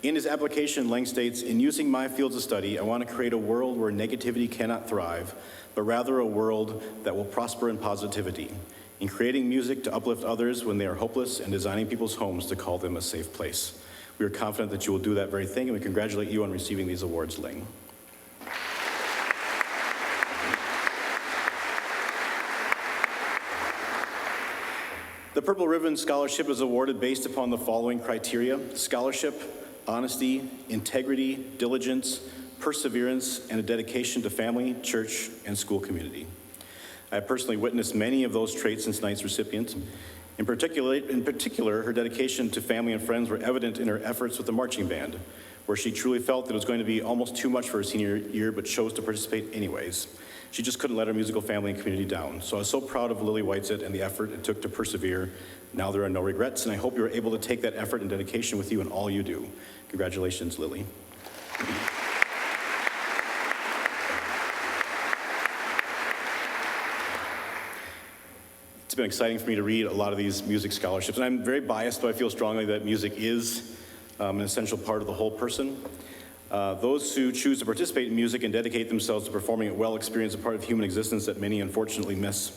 In his application, Lang states, "In using my fields of study, I want to create a world where negativity cannot thrive, but rather a world that will prosper in positivity. In creating music to uplift others when they are hopeless and designing people's homes to call them a safe place." We are confident that you will do that very thing, and we congratulate you on receiving these awards, Ling. The Purple Ribbon Scholarship is awarded based upon the following criteria: scholarship, honesty, integrity, diligence, perseverance, and a dedication to family, church, and school community. I have personally witnessed many of those traits in tonight's recipient. In particular, her dedication to family and friends were evident in her efforts with the marching band, where she truly felt that it was going to be almost too much for her senior year, but chose to participate anyways. She just couldn't let her musical family and community down. So I was so proud of Lily Whitesett and the effort it took to persevere. Now there are no regrets, and I hope you're able to take that effort and dedication with you in all you do. Congratulations, Lily. It's been exciting for me to read a lot of these music scholarships, and I'm very biased, but I feel strongly that music is an essential part of the whole person. Those who choose to participate in music and dedicate themselves to performing it well experience a part of human existence that many unfortunately miss.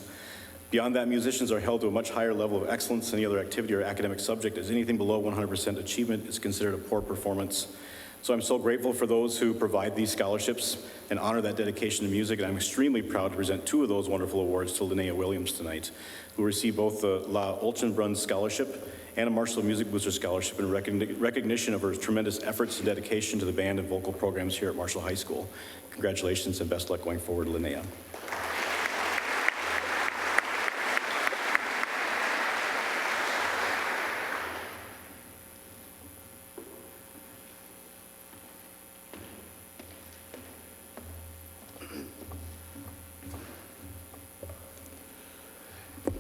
Beyond that, musicians are held to a much higher level of excellence than any other activity or academic subject, as anything below 100% achievement is considered a poor performance. So I'm so grateful for those who provide these scholarships and honor that dedication to music, and I'm extremely proud to present two of those wonderful awards to Linnea Williams tonight, who received both the La Olchenbrunn Scholarship and a Marshall Music Booster Scholarship in recognition of her tremendous efforts and dedication to the band and vocal programs here at Marshall High School. Congratulations and best luck going forward, Linnea.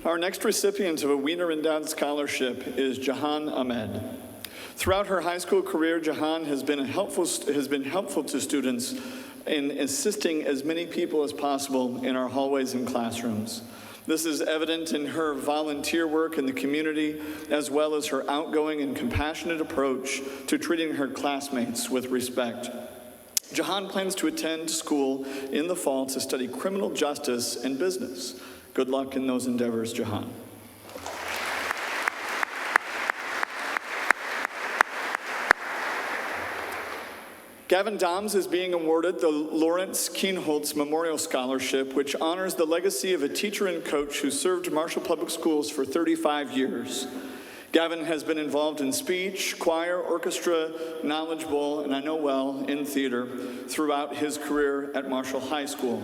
Our next recipient of a Wiener Endowed Scholarship is Jahan Ahmed. Throughout her high school career, Jahan has been helpful to students in assisting as many people as possible in our hallways and classrooms. This is evident in her volunteer work in the community, as well as her outgoing and compassionate approach to treating her classmates with respect. Jahan plans to attend school in the fall to study criminal justice and business. Good luck in those endeavors, Jahan. Gavin Doms is being awarded the Lawrence Kienholz Memorial Scholarship, which honors the legacy of a teacher and coach who served Marshall Public Schools for 35 years. Gavin has been involved in speech, choir, orchestra, knowledgeable, and I know well, in theater throughout his career at Marshall High School.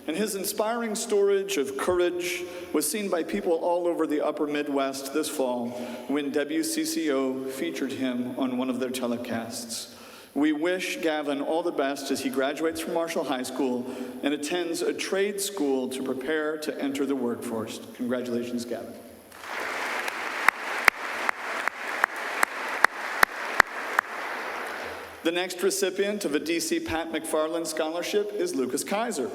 And his inspiring story of courage was seen by people all over the upper Midwest this fall when WCCO featured him on one of their telecasts. We wish Gavin all the best as he graduates from Marshall High School and attends a trade school to prepare to enter the workforce. Congratulations, Gavin. The next recipient of a DC Pat McFarland Scholarship is Lucas Kaiser.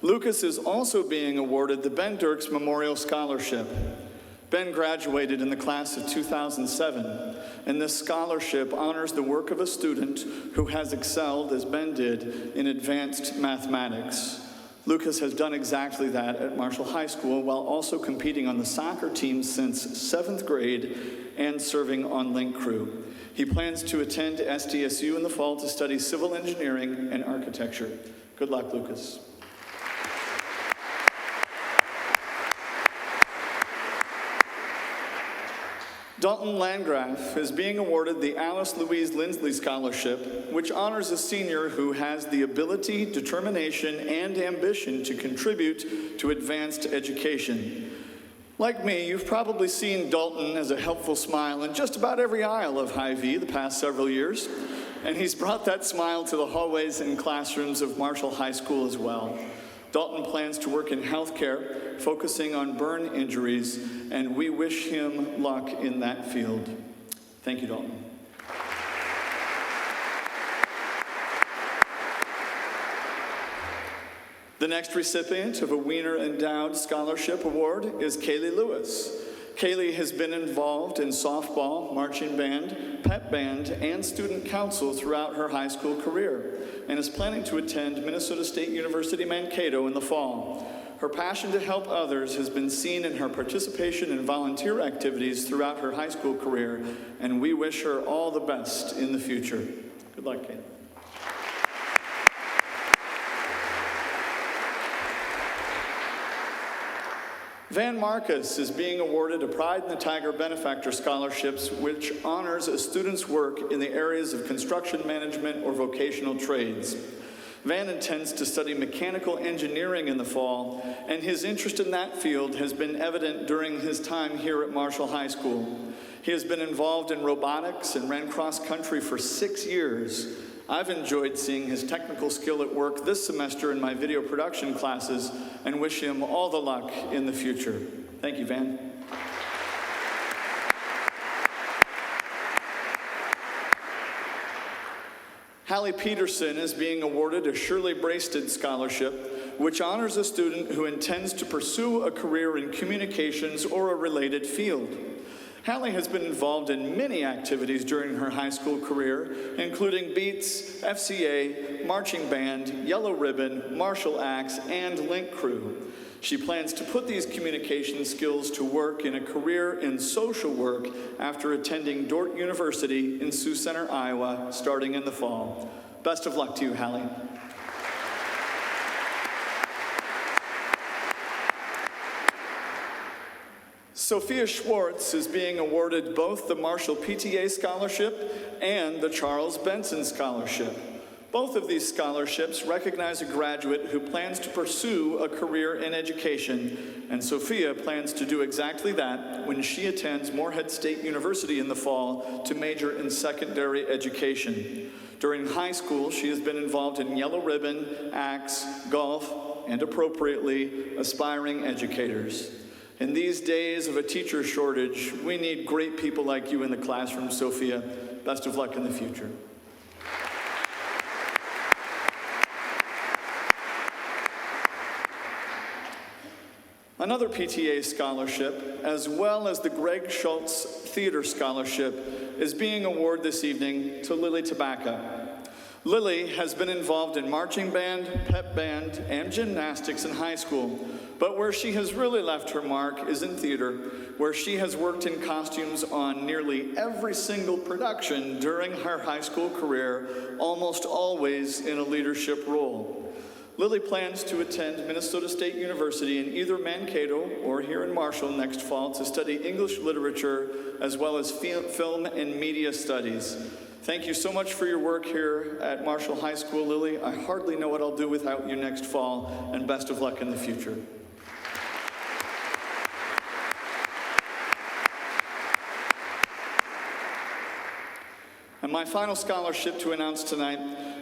Lucas is also being awarded the Ben Dirks Memorial Scholarship. Ben graduated in the class of 2007, and this scholarship honors the work of a student who has excelled, as Ben did, in advanced mathematics. Lucas has done exactly that at Marshall High School while also competing on the soccer team since 7th grade and serving on Link Crew. He plans to attend SDSU in the fall to study civil engineering and architecture. Good luck, Lucas. Dalton Landgraf is being awarded the Alice Louise Lindsley Scholarship, which honors a senior who has the ability, determination, and ambition to contribute to advanced education. Like me, you've probably seen Dalton as a helpful smile in just about every aisle of Hy-Vee the past several years, and he's brought that smile to the hallways and classrooms of Marshall High School as well. Dalton plans to work in healthcare, focusing on burn injuries, and we wish him luck in that field. Thank you, Dalton. The next recipient of a Wiener Endowed Scholarship Award is Kaylee Lewis. Kaylee has been involved in softball, marching band, pep band, and student council throughout her high school career and is planning to attend Minnesota State University Mankato in the fall. Her passion to help others has been seen in her participation in volunteer activities throughout her high school career, and we wish her all the best in the future. Good luck, Kaylee. Van Marcus is being awarded a Pride in the Tiger Benefactor Scholarships, which honors a student's work in the areas of construction management or vocational trades. Van intends to study mechanical engineering in the fall, and his interest in that field has been evident during his time here at Marshall High School. He has been involved in robotics and ran cross country for 6 years. I've enjoyed seeing his technical skill at work this semester in my video production classes and wish him all the luck in the future. Thank you, Van. Hallie Peterson is being awarded a Shirley Braisted Scholarship, which honors a student who intends to pursue a career in communications or a related field. Hallie has been involved in many activities during her high school career, including Beats, FCA, marching band, Yellow Ribbon, Marshall Acts, and Link Crew. She plans to put these communication skills to work in a career in social work after attending Dordt University in Sioux Center, Iowa, starting in the fall. Best of luck to you, Hallie. Sophia Schwartz is being awarded both the Marshall PTA Scholarship and the Charles Benson Scholarship. Both of these scholarships recognize a graduate who plans to pursue a career in education, and Sophia plans to do exactly that when she attends Morehead State University in the fall to major in secondary education. During high school, she has been involved in Yellow Ribbon, ACTS, golf, and appropriately, aspiring educators. In these days of a teacher shortage, we need great people like you in the classroom, Sophia. Best of luck in the future. Another PTA scholarship, as well as the Greg Schultz Theater Scholarship, is being awarded this evening to Lily Tabaka. Lily has been involved in marching band, pep band, and gymnastics in high school, but where she has really left her mark is in theater, where she has worked in costumes on nearly every single production during her high school career, almost always in a leadership role. Lily plans to attend Minnesota State University in either Mankato or here in Marshall next fall to study English literature as well as film and media studies. Thank you so much for your work here at Marshall High School, Lily. I hardly know what I'll do without you next fall, and best of luck in the future. And my final scholarship to announce tonight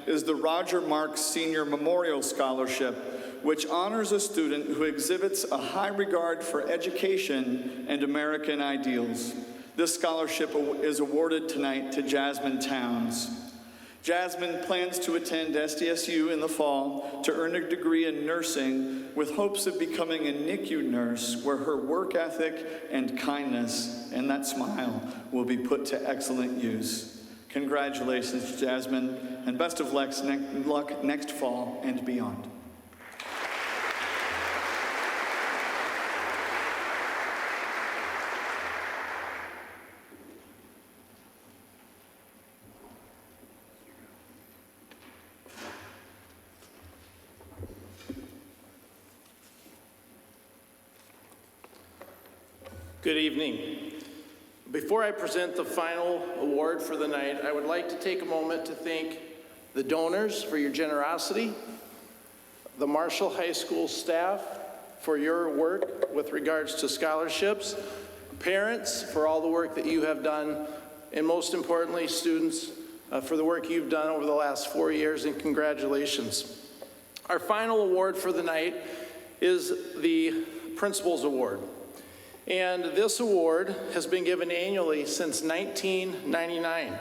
is the Roger Marks Senior Memorial Scholarship, which honors a student who exhibits a high regard for education and American ideals. This scholarship is awarded tonight to Jasmine Towns. Jasmine plans to attend SDSU in the fall to earn a degree in nursing with hopes of becoming a NICU nurse where her work ethic and kindness and that smile will be put to excellent use. Congratulations, Jasmine, and best of luck next fall and beyond. Good evening. Before I present the final award for the night, I would like to take a moment to thank the donors for your generosity, the Marshall High School staff for your work with regards to scholarships, parents for all the work that you have done, and most importantly, students for the work you've done over the last 4 years, and congratulations. Our final award for the night is the Principal's Award. And this award has been given annually since 1999.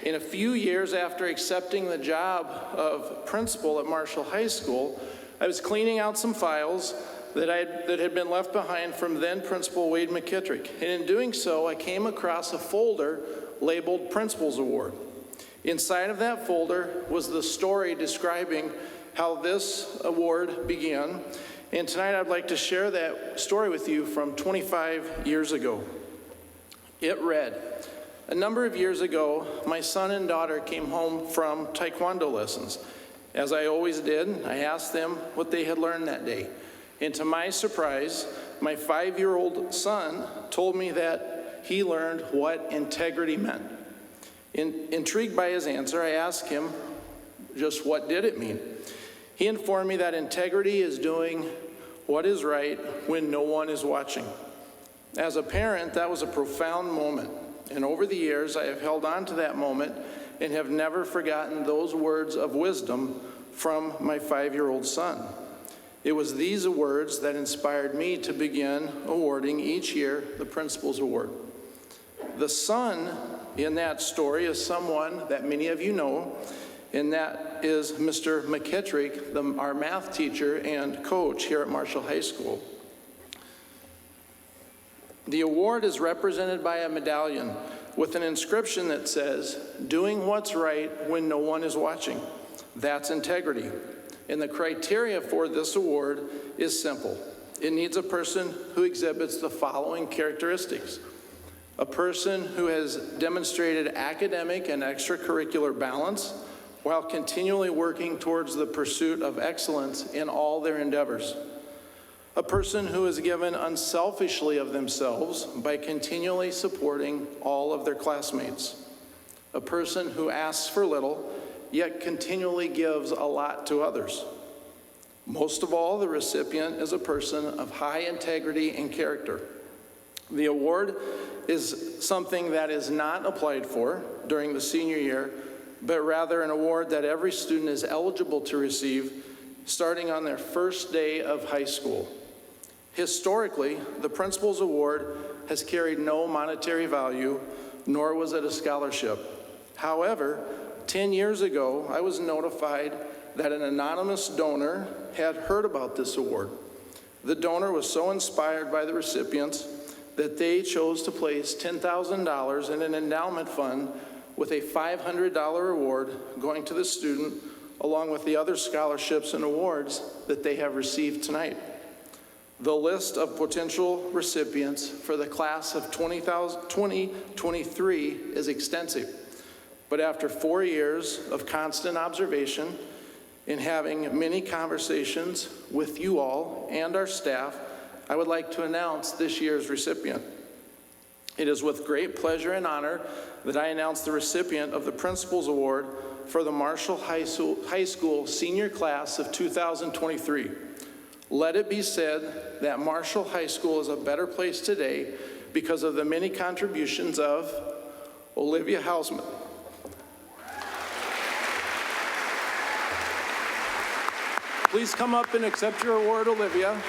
In a few years after accepting the job of principal at Marshall High School, I was cleaning out some files that had been left behind from then Principal Wade McKittrick. And in doing so, I came across a folder labeled Principal's Award. Inside of that folder was the story describing how this award began. And tonight I'd like to share that story with you from 25 years ago. It read, a number of years ago, my son and daughter came home from Taekwondo lessons. As I always did, I asked them what they had learned that day. And to my surprise, my 5-year-old son told me that he learned what integrity meant. Intrigued by his answer, I asked him just what did it mean. He informed me that integrity is doing what is right when no one is watching. As a parent, that was a profound moment. And over the years, I have held on to that moment and have never forgotten those words of wisdom from my 5-year-old son. It was these words that inspired me to begin awarding each year the Principal's Award. The son in that story is someone that many of you know, and that is Mr. McKittrick, our math teacher and coach here at Marshall High School. The award is represented by a medallion with an inscription that says, doing what's right when no one is watching. That's integrity. And the criteria for this award is simple. It needs a person who exhibits the following characteristics. A person who has demonstrated academic and extracurricular balance while continually working towards the pursuit of excellence in all their endeavors. A person who is given unselfishly of themselves by continually supporting all of their classmates. A person who asks for little, yet continually gives a lot to others. Most of all, the recipient is a person of high integrity and character. The award is something that is not applied for during the senior year, but rather an award that every student is eligible to receive starting on their first day of high school. Historically, the Principal's Award has carried no monetary value, nor was it a scholarship. However, 10 years ago, I was notified that an anonymous donor had heard about this award. The donor was so inspired by the recipients that they chose to place $10,000 in an endowment fund with a $500 award going to the student, along with the other scholarships and awards that they have received tonight. The list of potential recipients for the class of 2023 is extensive. But after 4 years of constant observation and having many conversations with you all and our staff, I would like to announce this year's recipient. It is with great pleasure and honor that I announce the recipient of the Principal's Award for the Marshall High School Senior Class of 2023. Let it be said that Marshall High School is a better place today because of the many contributions of Olivia Hausman. Please come up and accept your award, Olivia.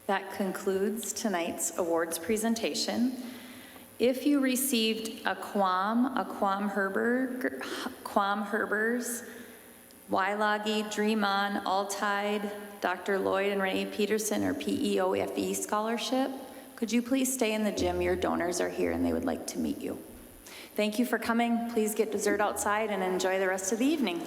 That concludes tonight's awards presentation. If you received a Quam Herbers, Wyloggy, Dream On, All-Tide, Dr. Lloyd and Renee Peterson, or PEOFE scholarship, could you please stay in the gym? Your donors are here and they would like to meet you. Thank you for coming. Please get dessert outside and enjoy the rest of the evening.